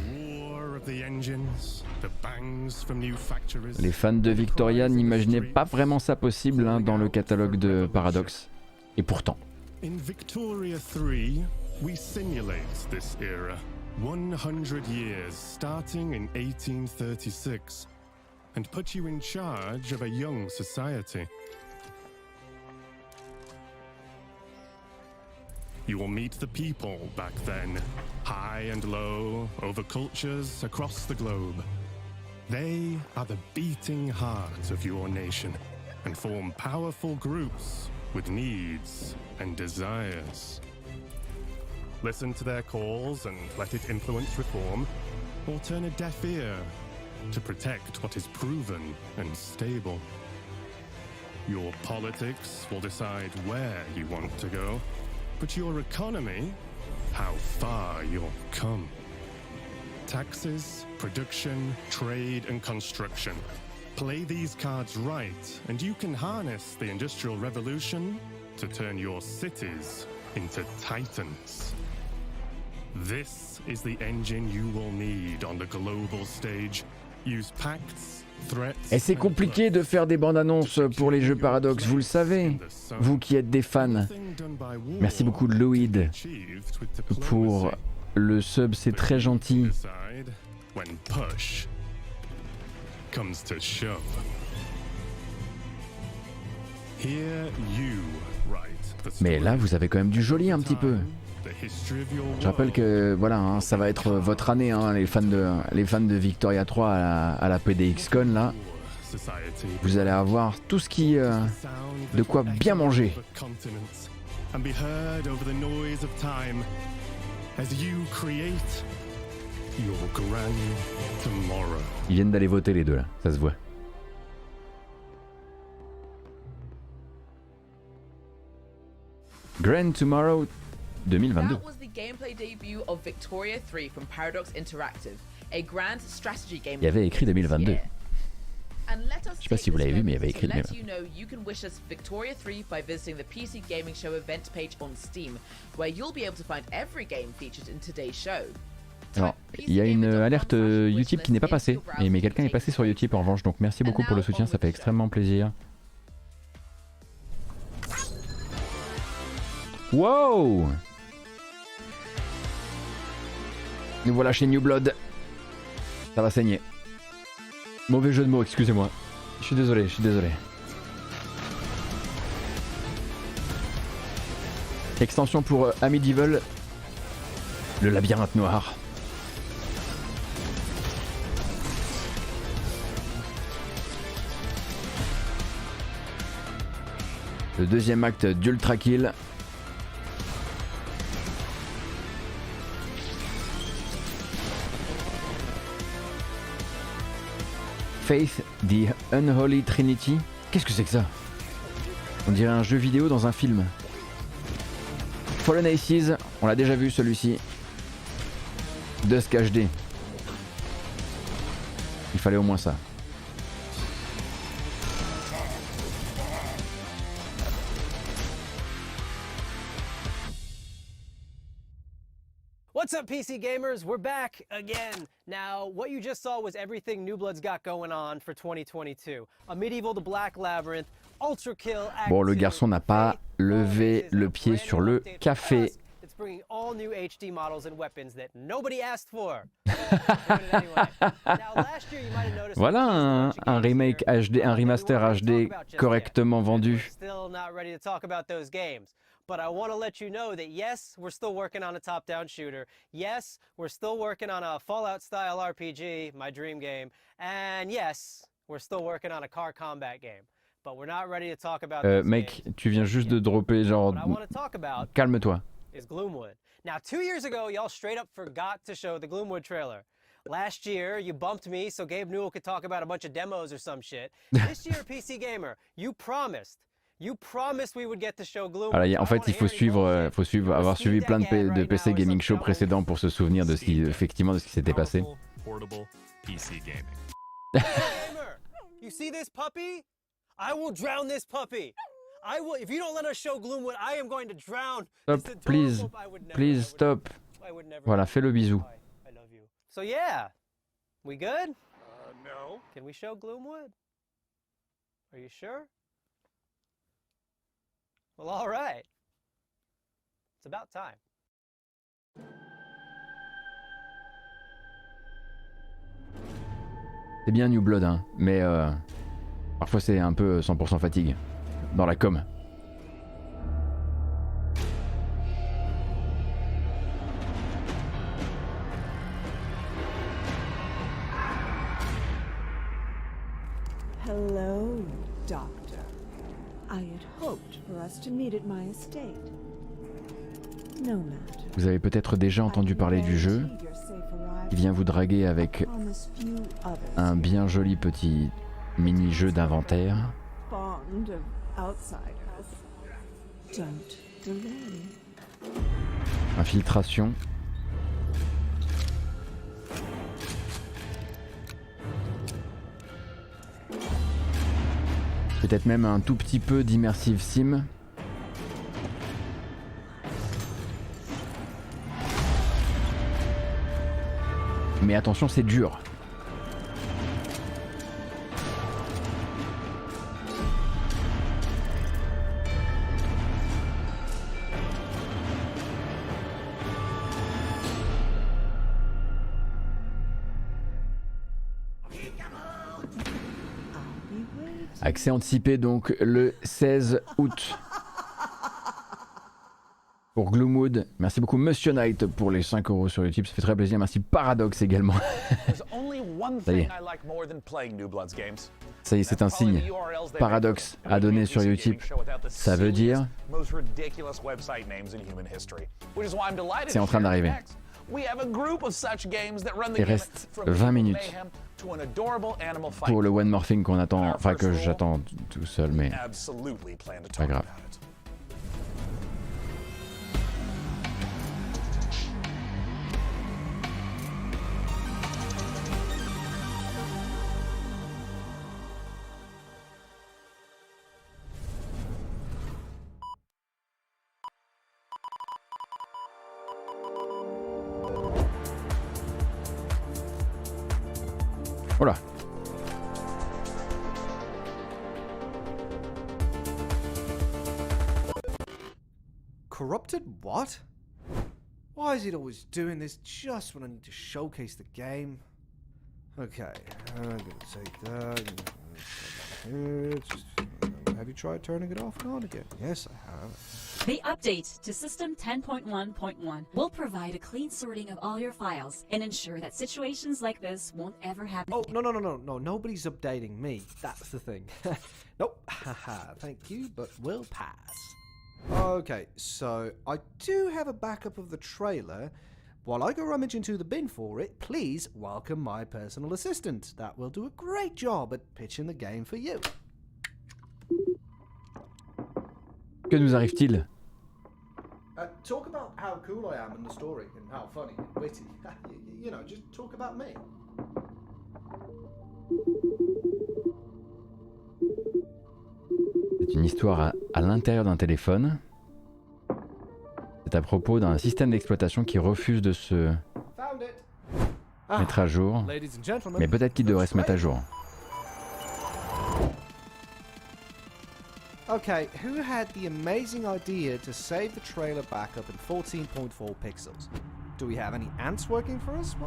Les fans de Victoria n'imaginaient pas vraiment ça possible hein, dans le catalogue de Paradox. Et pourtant. In Victoria 3, we simulate this era. 100 years starting in 1836 and put you in charge of a young society. You will meet the people back then, high and low, over cultures across the globe. They are the beating heart of your nation and form powerful groups with needs and desires. Listen to their calls and let it influence reform, or turn a deaf ear to protect what is proven and stable. Your politics will decide where you want to go, but your economy, how far you'll come. Taxes, production, trade, and construction. Play these cards right, and you can harness the Industrial Revolution to turn your cities into titans. This is the engine you will need on the global stage. Use pacts, threats. Et c'est compliqué de faire des bandes annonces pour les jeux Paradox, vous le savez, vous qui êtes des fans. Merci beaucoup de Loïd pour le sub, c'est très gentil. Mais là, vous avez quand même du joli un petit peu. Je rappelle que voilà, hein, ça va être votre année, hein, les fans de Victoria 3 à la PDXCon là. Vous allez avoir tout ce qui, de quoi bien manger. Ils viennent d'aller voter les deux là, ça se voit. Grand Tomorrow 2022. That was the gameplay debut of Victoria 3 from Paradox Interactive, a grand strategy game. Il y avait écrit 2022. And let us Je sais pas si vous l'avez vu, mais il y avait écrit let you know you can wish us Victoria 3 by visiting the PC Gaming Show event page on Steam, where you'll be able to find every game featured in today's show. Alors, il y a une alerte Utip qui n'est pas passée, mais quelqu'un est passé sur Utip en revanche, donc merci beaucoup pour le soutien, ça fait extrêmement plaisir. Wow! Nous voilà chez New Blood. Ça va saigner. Mauvais jeu de mots, excusez-moi. Je suis désolé, je suis désolé. Extension pour Medieval. Le labyrinthe noir. Le deuxième acte d'Ultra Kill. Faith, the Unholy Trinity. Qu'est-ce que c'est que ça? On dirait un jeu vidéo dans un film. Fallen Aces, on l'a déjà vu celui-ci. Dusk HD. Il fallait au moins ça. What's up, PC gamers? We're back again. Now, what you just saw was everything New Blood's got going on for 2022. A Medieval to Black Labyrinth, Ultra Kill Act. Bon, le garçon n'a pas levé le pied sur le café. It's bringing all new HD models and weapons that nobody asked for. Voilà un remake HD, un remaster HD correctement vendu. Still not ready to talk about those games. But I want to let you know that yes, we're still working on a top-down shooter. Yes, we're still working on a Fallout-style RPG, my dream game. And yes, we're still working on a car combat game. But we're not ready to talk about mec, tu viens juste de dropper genre... Calme-toi. Is Gloomwood. Now, 2 years ago, y'all straight up forgot to show the Gloomwood trailer. Last year, you bumped me so Gabe Newell could talk about a bunch of demos or some shit. This year, PC Gamer, you promised we would get to show Gloom. Alors, en fait, il faut suivre, avoir suivi plein de PC Gaming Show précédents pour se souvenir de ce qui, effectivement, de ce qui s'était passé. Portable PC gaming. Gamer, you see this puppy? I will drown this puppy. I will. If you don't let us show Gloomwood, I am going to drown. Stop, please stop. Voilà, fais le bisou. I love you. So yeah, we good? No. Can we show Gloomwood? Are you sure? Well, all right. It's about time. C'est bien New Blood, hein, mais parfois c'est un peu 100% fatigue dans la com. Hello, Doctor. I had hoped for us to meet at my estate. No matter. Vous avez peut-être déjà entendu parler du jeu qui vient vous draguer avec un bien joli petit mini-jeu d'inventaire. Fond of outsiders. Don't delay. Infiltration. Peut-être même un tout petit peu d'immersive sim. Mais attention, c'est dur. Accès anticipé donc le 16 août. Pour Gloomwood, merci beaucoup Monsieur Knight pour les 5 € sur YouTube, ça fait très plaisir. Merci Paradox également. Ça y est. Ça y est, c'est un signe. Paradox à donner sur YouTube. Ça veut dire. C'est en train d'arriver. Il reste 20 minutes pour le One More Thing qu'on attend, enfin que j'attends tout seul, mais pas grave. Voilà. Corrupted what? Why is it always doing this just when I need to showcase the game? Okay, I'm gonna take that. Have you tried turning it off and on again? Yes, I have. The update to System 10.1.1 will provide a clean sorting of all your files and ensure that situations like this won't ever happen. Oh, no, nobody's updating me. That's the thing. Nope, haha, thank you, but we'll pass. Okay, so I do have a backup of the trailer. While I go rummage into the bin for it, please welcome my personal assistant. That will do a great job at pitching the game for you. Que nous arrive-t-il? Talk about how cool I am in the story and how funny and witty. You know, just talk about me. C'est une histoire à l'intérieur d'un téléphone. C'est à propos d'un système d'exploitation qui refuse de se mettre à jour. Mais peut-être qu'il devrait se mettre à jour. Okay, who had the amazing idea to save the trailer backup in 14.4 pixels? Do we have any ants working for us?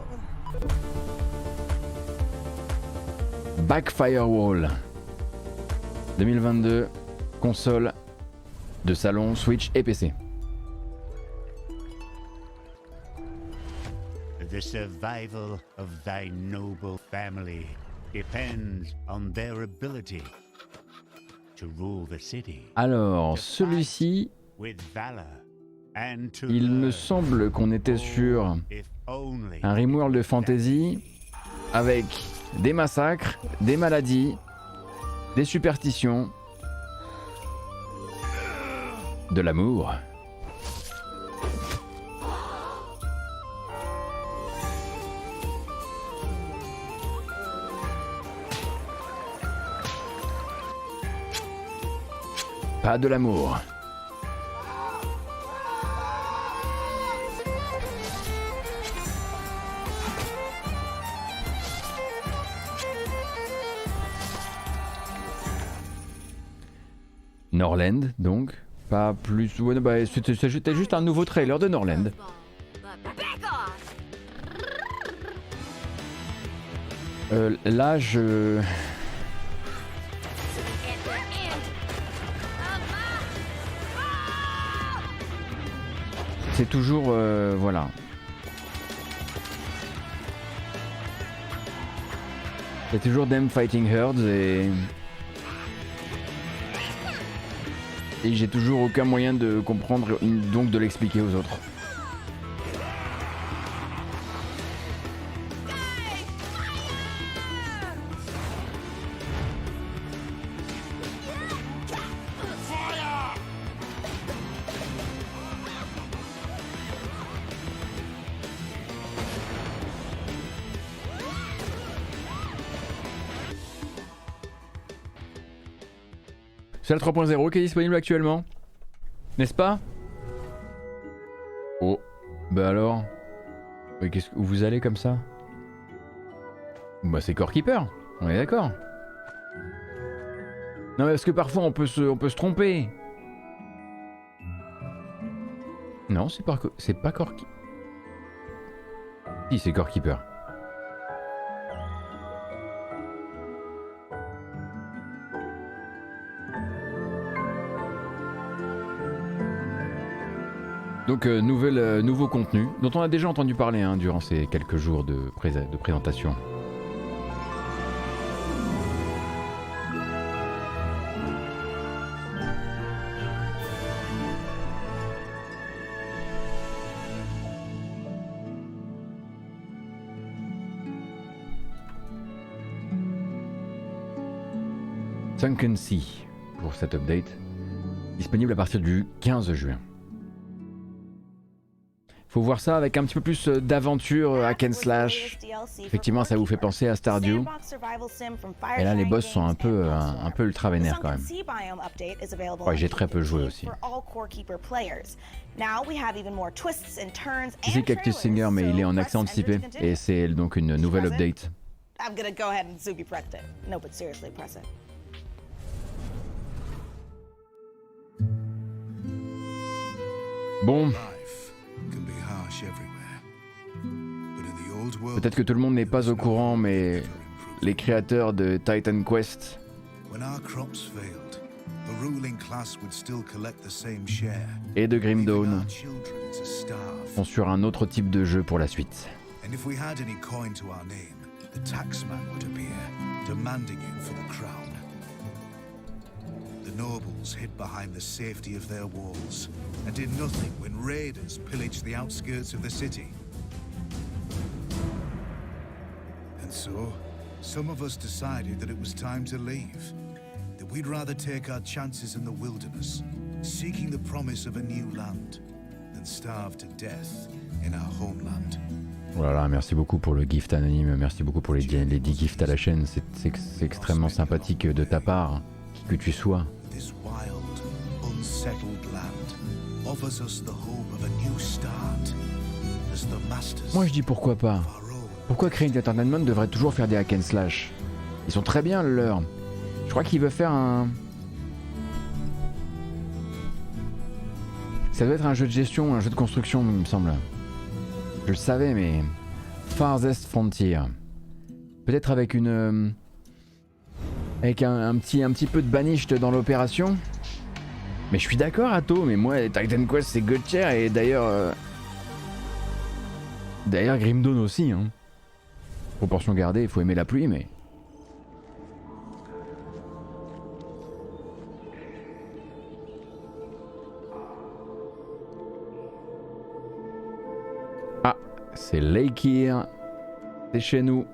Backfirewall 2022, console de salon, Switch et PC. The survival of thy noble family depends on their ability to rule the city. Alors, celui-ci, With valor Il me semble qu'on était sur un Rimworld de fantasy avec des massacres, des maladies, des superstitions, de l'amour. Pas de l'amour. Norland, donc. Pas plus... Ouais, bah, c'était juste un nouveau trailer de Norland. Là, je... C'est toujours... voilà. C'est toujours them fighting herds et j'ai toujours aucun moyen de comprendre, donc de l'expliquer aux autres. C'est le 3.0 qui est disponible actuellement, n'est-ce pas? Oh, bah alors, où vous allez comme ça? Bah c'est Core Keeper, on est d'accord. Non mais parce que parfois on peut se tromper. Non, c'est pas Core Keeper. Si, c'est Core Keeper. Donc nouveau contenu, dont on a déjà entendu parler hein, durant ces quelques jours de présentation. Sunken Sea pour cette update, disponible à partir du 15 juin. Faut voir ça avec un petit peu plus d'aventure hack and slash. Effectivement, ça vous fait penser à Stardew. Et là, les boss sont un peu ultra vénères quand même. Ouais, j'ai très peu joué aussi. C'est Cactus Singer, mais il est en accès anticipé. Et c'est donc une nouvelle update. Bon. Peut-être que tout le monde n'est pas au courant, mais les créateurs de Titan Quest et de Grim Dawn sont sur un autre type de jeu pour la suite. The nobles hid behind the safety of their walls and did nothing when raiders pillaged the outskirts of the city. And so, some of us decided that it was time to leave, that we'd rather take our chances in the wilderness, seeking the promise of a new land, than starve to death in our homeland. Voilà, merci beaucoup pour le gift anonyme, merci beaucoup pour les 10 gifts à la chaîne, c'est extrêmement sympathique de ta part, qui que tu sois. This wild, unsettled land offers us the hope of a new start as the masters. Moi je dis pourquoi pas. Pourquoi Create Entertainment devrait toujours faire des hack and slash? Ils sont très bien leurs. Je crois qu'il veut faire un... Ça doit être un jeu de gestion, un jeu de construction, il me semble. Je le savais, mais... Farthest Frontier. Peut-être avec une... Avec un petit peu de banished dans l'opération. Mais je suis d'accord, Atto, mais moi, Titan Quest, c'est god tier, et d'ailleurs... D'ailleurs, Grim Dawn aussi, hein. Proportion gardée, il faut aimer la pluie, mais... C'est Leikir. C'est chez nous.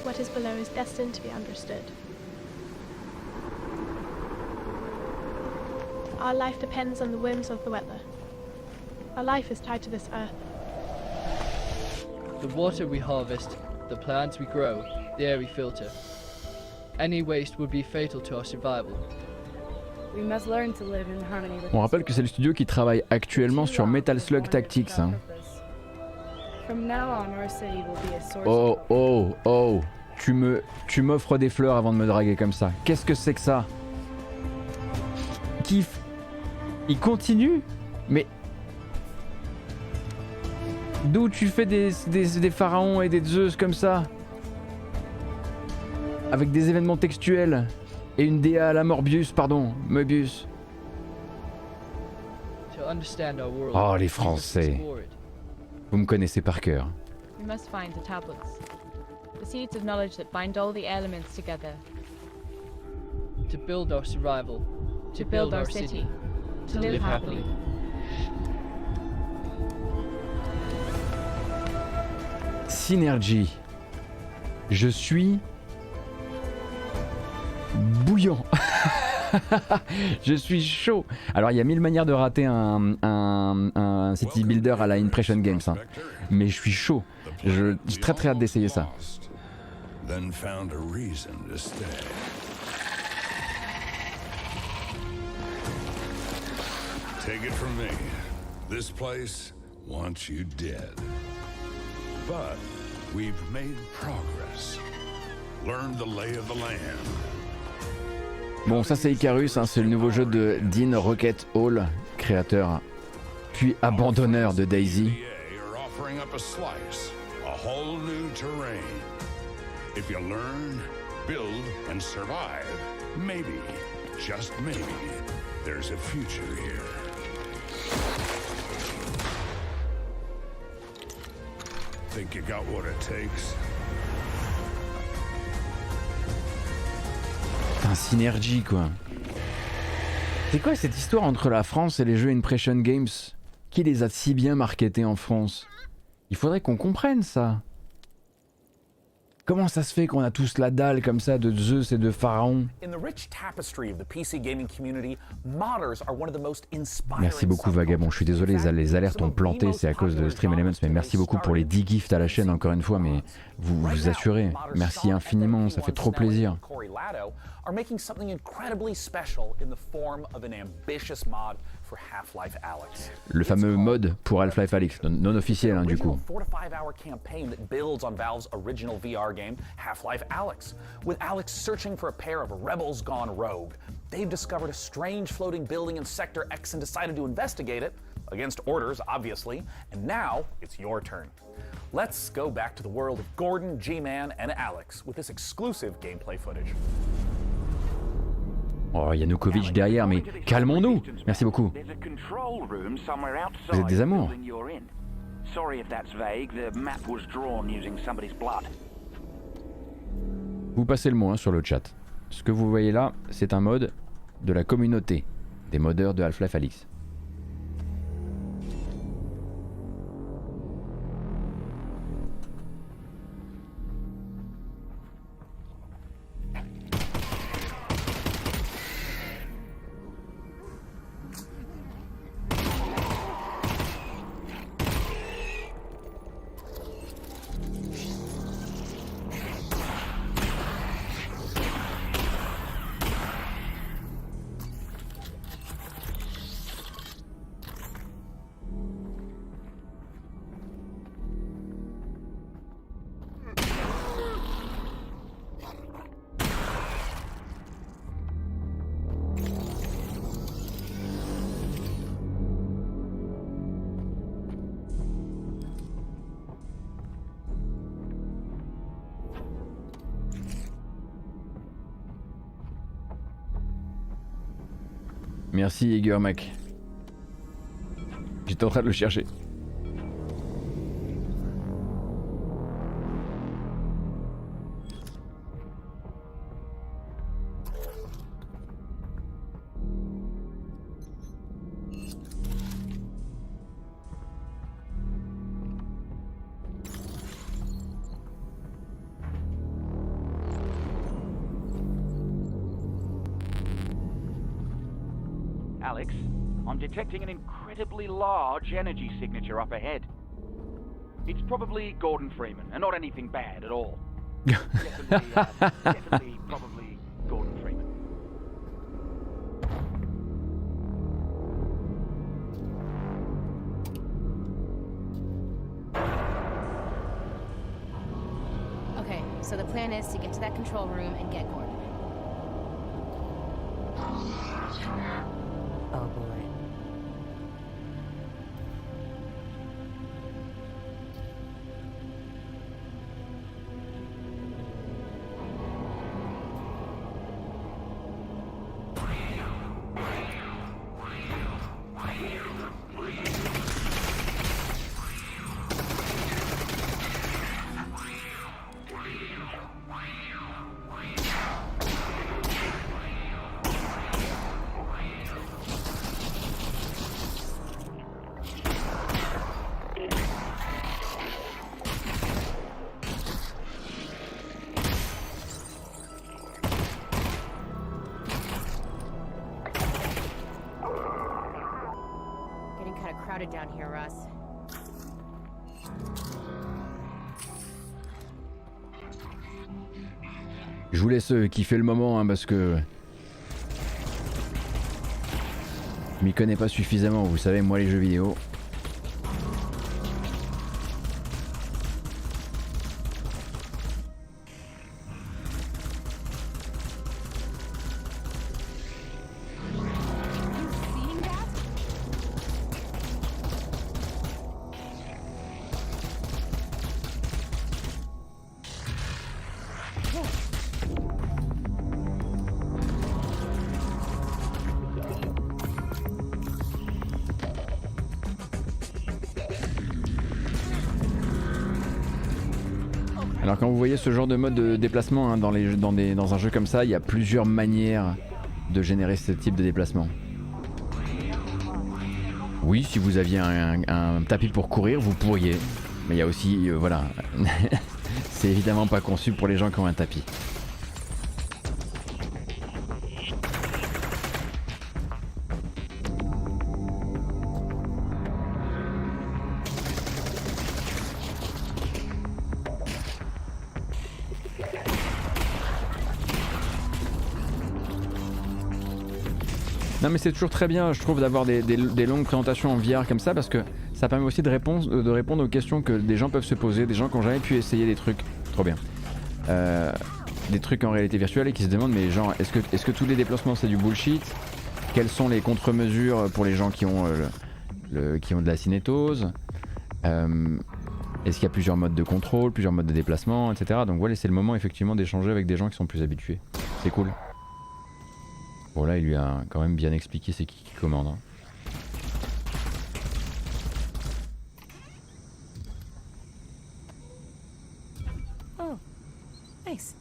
What is below is destined to be understood. Our life depends on the whims of the weather. Our life is tied to this earth. The water we harvest, the plants we grow, the air we filter. Any waste would be fatal to our survival. We must learn to live in harmony with On rappelle que c'est le studio qui travaille actuellement sur Metal Slug Tactics. Hein. From now on, our city will be a source Oh, oh, oh. Tu m'offres des fleurs avant de me draguer comme ça. Qu'est-ce que c'est que ça? Kiff. Il continue? Mais... D'où tu fais des pharaons et des Zeus comme ça? Avec des événements textuels. Et une DA à la Morbius, pardon. Mobius. Oh, les Français. Vous me connaissez par cœur. We must find the tablets. The seeds of knowledge that bind all the elements together. To build our survival. To build our city. To live happily. Synergie. Je suis bouillant. Je suis chaud. Alors il y a 1000 manières de rater un city builder à la Impression Games, hein. Mais je suis chaud. J'ai très hâte d'essayer ça. Then found a reason to stay. Take it from me. This place wants you dead. But we've made progress. Learned the lay of the land. Bon, ça c'est Icarus, hein, c'est le nouveau jeu de Dean Rocket Hall, créateur puis abandonneur de Daisy. Offering up a slice, a whole new terrain. If you learn, build, and survive, maybe, just maybe, there's a future here. Think you got what it takes? Un synergie quoi. C'est quoi cette histoire entre la France et les jeux Impression Games? Qui les a si bien marketés en France? Il faudrait qu'on comprenne ça. Comment ça se fait qu'on a tous la dalle comme ça de Zeus et de Pharaon? Merci beaucoup Vagabond, je suis désolé, les alertes ont planté, c'est à cause de Stream Elements, mais merci beaucoup pour les 10 gifts à la chaîne encore une fois, mais vous vous assurez, merci infiniment, ça fait trop plaisir. Are making something incredibly special in the form of an ambitious mod for Half-Life Alyx. Le fameux mode pour Half-Life Alyx, non officiel hein, du coup. 4 to 5 hour campaign that builds on Valve's original VR game Half-Life Alyx. With Alyx searching for a pair of rebels gone rogue, they've discovered a strange floating building in Sector X and decided to investigate it, against orders obviously, and now it's your turn. Let's go back to the world of Gordon, G-Man, and Alyx with this exclusive gameplay footage. Oh, Yanukovych derrière, mais calmons-nous. Merci beaucoup. Vous êtes des amours. Vous passez le mot hein, sur le chat. Ce que vous voyez là, c'est un mode de la communauté des modeurs de Half-Life Alyx. Merci Igor Mac. J'étais en train de le chercher. Alex, I'm detecting an incredibly large energy signature up ahead. It's probably Gordon Freeman, and not anything bad at all. Definitely, probably Gordon Freeman. Okay, so the plan is to get to that control room and get Gordon. Oh boy. Getting kind of crowded down here, Russ. Je vous laisse kiffer le moment hein, parce que je m'y connais pas suffisamment, vous savez, moi les jeux vidéo. Alors quand vous voyez ce genre de mode de déplacement hein, dans un jeu comme ça, il y a plusieurs manières de générer ce type de déplacement. Oui, si vous aviez un tapis pour courir, vous pourriez. Mais il y a aussi, voilà, c'est évidemment pas conçu pour les gens qui ont un tapis. Non mais c'est toujours très bien je trouve d'avoir des longues présentations en VR comme ça parce que ça permet aussi de répondre aux questions que des gens peuvent se poser, des gens qui n'ont jamais pu essayer des trucs, trop bien, des trucs en réalité virtuelle et qui se demandent mais genre est-ce que tous les déplacements c'est du bullshit? Quelles sont les contre-mesures pour les gens qui ont, qui ont de la cinétose? Est-ce qu'il y a plusieurs modes de contrôle, plusieurs modes de déplacement, etc. Donc voilà c'est le moment effectivement d'échanger avec des gens qui sont plus habitués, c'est cool. Bon là il lui a quand même bien expliqué c'est qui commande. Hein. Oh, nice.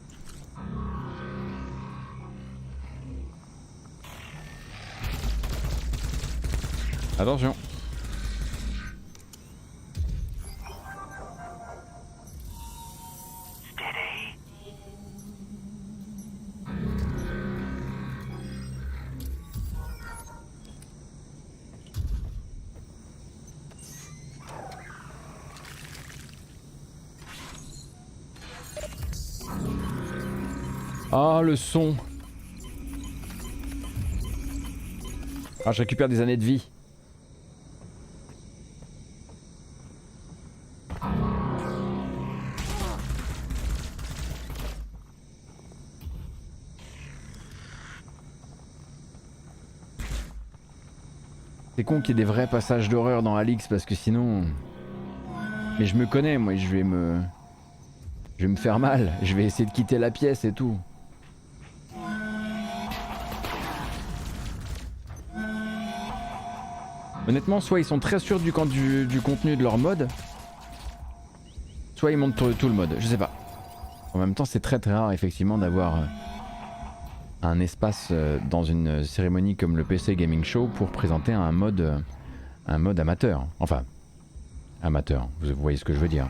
Attention. Ah le son. Ah je récupère des années de vie. C'est con qu'il y ait des vrais passages d'horreur dans Alix parce que sinon... Mais je me connais moi, je vais me faire mal, je vais essayer de quitter la pièce et tout. Honnêtement, soit ils sont très sûrs du contenu de leur mode, soit ils montent tout le mode, je sais pas. En même temps, c'est très rare effectivement d'avoir un espace dans une cérémonie comme le PC Gaming Show pour présenter un mode amateur. Enfin, amateur, vous voyez ce que je veux dire.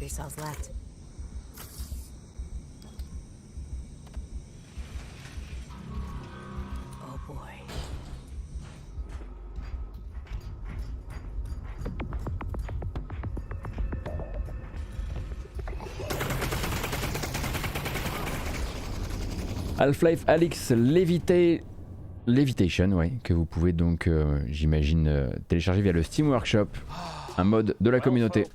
3 cells left. Oh boy. Half-Life Alyx Levitation, ouais, que vous pouvez donc, j'imagine, télécharger via le Steam Workshop, un mode de la communauté.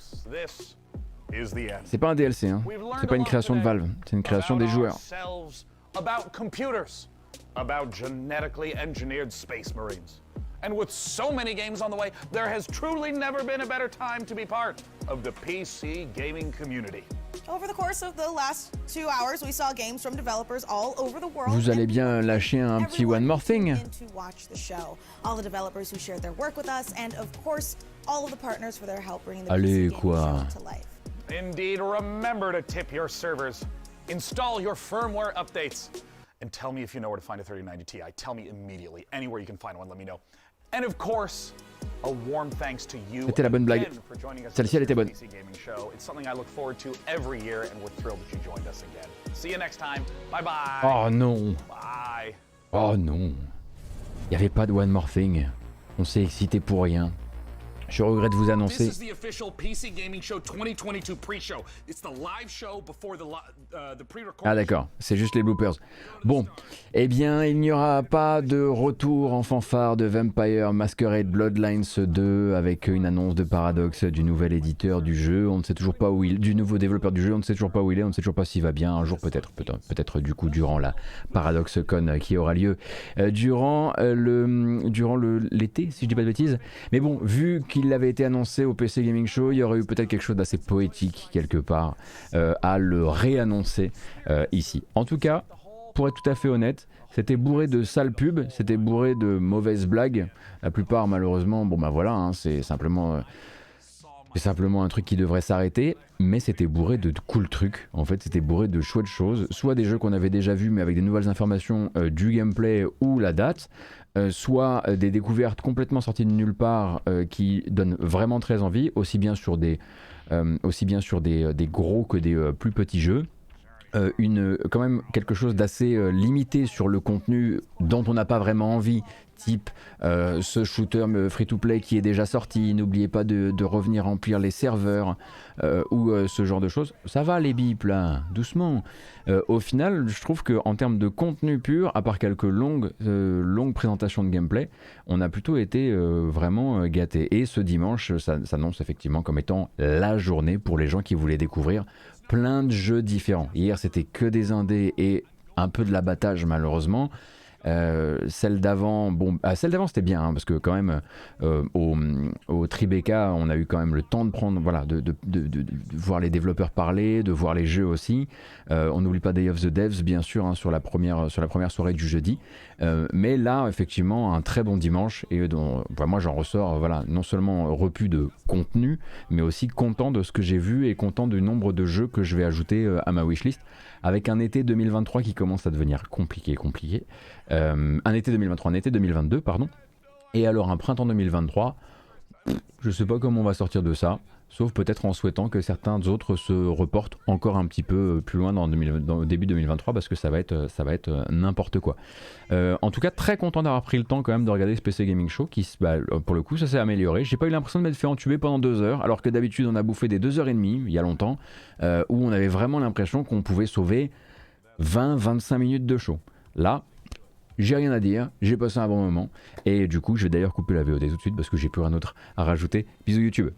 C'est pas un DLC, hein. C'est pas une création de Valve, c'est une création des joueurs. About computers, about genetically engineered space marines. And with so many games on the way, there has truly never been a better time to be part of the PC gaming community. Over the course of the last 2 hours, we saw games from developers all over the world. Vous allez bien lâcher un petit One More Thing? To watch the show. All the developers who shared their work with us, and of course, all of the partners for their help bringing the Allez, PC quoi. gaming show to life. Indeed, remember to tip your servers, install your firmware updates, and tell me if you know where to find a 3090 Ti. Tell me immediately. Anywhere you can find one, let me know. And of course, a warm thanks to you C'était la bonne blague. for joining us. Celle-ci, elle était bonne. PC Gaming Show. It's something I look forward to every year, and we're thrilled that you joined us again. See you next time. Bye bye. Oh non. Bye. Oh non. Il n'y avait pas de One More Thing. On s'est excité pour rien. Je regrette de vous annoncer. This is the official PC Gaming Show 2022 pre-show. It's the live show before the pre-recorded. Ah d'accord, c'est juste les bloopers. Bon, eh bien il n'y aura pas de retour en fanfare de Vampire Masquerade Bloodlines 2 avec une annonce de Paradox du nouvel éditeur du jeu. On ne sait toujours pas où du nouveau développeur du jeu, on ne sait toujours pas où il est, on ne sait toujours pas s'il va bien. Un jour peut-être du coup durant la Paradox Con qui aura lieu durant l'été, si je dis pas de bêtises. Mais bon, vu qu'il avait été annoncé au PC Gaming Show, il y aurait eu peut-être quelque chose d'assez poétique quelque part à le réannoncer ici. En tout cas, pour être tout à fait honnête, c'était bourré de sales pubs, c'était bourré de mauvaises blagues. La plupart, malheureusement, bon bah voilà, hein, c'est simplement un truc qui devrait s'arrêter, mais c'était bourré de cool trucs. En fait, c'était bourré de chouettes choses, soit des jeux qu'on avait déjà vus, mais avec des nouvelles informations du gameplay ou la date. Soit des découvertes complètement sorties de nulle part qui donnent vraiment très envie, aussi bien sur des gros que des plus petits jeux. Quand même quelque chose d'assez limité sur le contenu dont on n'a pas vraiment envie, type ce shooter free-to-play qui est déjà sorti, n'oubliez pas de revenir remplir les serveurs ou ce genre de choses. Ça va les bips là, doucement. Au final, je trouve qu'en termes de contenu pur, à part quelques longues présentations de gameplay, on a plutôt été vraiment gâtés. Et ce dimanche, ça s'annonce effectivement comme étant la journée pour les gens qui voulaient découvrir plein de jeux différents. Hier, c'était que des indés et un peu de l'abattage malheureusement. Celle d'avant, c'était bien hein, parce que quand même au Tribeca on a eu quand même le temps de prendre, voilà, de voir les développeurs parler, de voir les jeux aussi. On n'oublie pas Day of the Devs bien sûr hein, sur la première soirée du jeudi. Mais là effectivement un très bon dimanche et moi j'en ressors voilà, non seulement repu de contenu mais aussi content de ce que j'ai vu et content du nombre de jeux que je vais ajouter à ma wishlist. Avec un été 2023 qui commence à devenir compliqué. Un été 2023, un été 2022, pardon. Et alors un printemps 2023, je sais pas comment on va sortir de ça, sauf peut-être en souhaitant que certains autres se reportent encore un petit peu plus loin dans le début 2023 parce que ça va être n'importe quoi. En tout cas, très content d'avoir pris le temps quand même de regarder ce PC Gaming Show qui, pour le coup, ça s'est amélioré. J'ai pas eu l'impression de m'être fait entuber pendant 2 heures, alors que d'habitude on a bouffé des 2h30 il y a longtemps, où on avait vraiment l'impression qu'on pouvait sauver 20-25 minutes de show. Là, j'ai rien à dire, j'ai passé un bon moment, et du coup je vais d'ailleurs couper la VOD tout de suite parce que j'ai plus rien d'autre à rajouter. Bisous YouTube.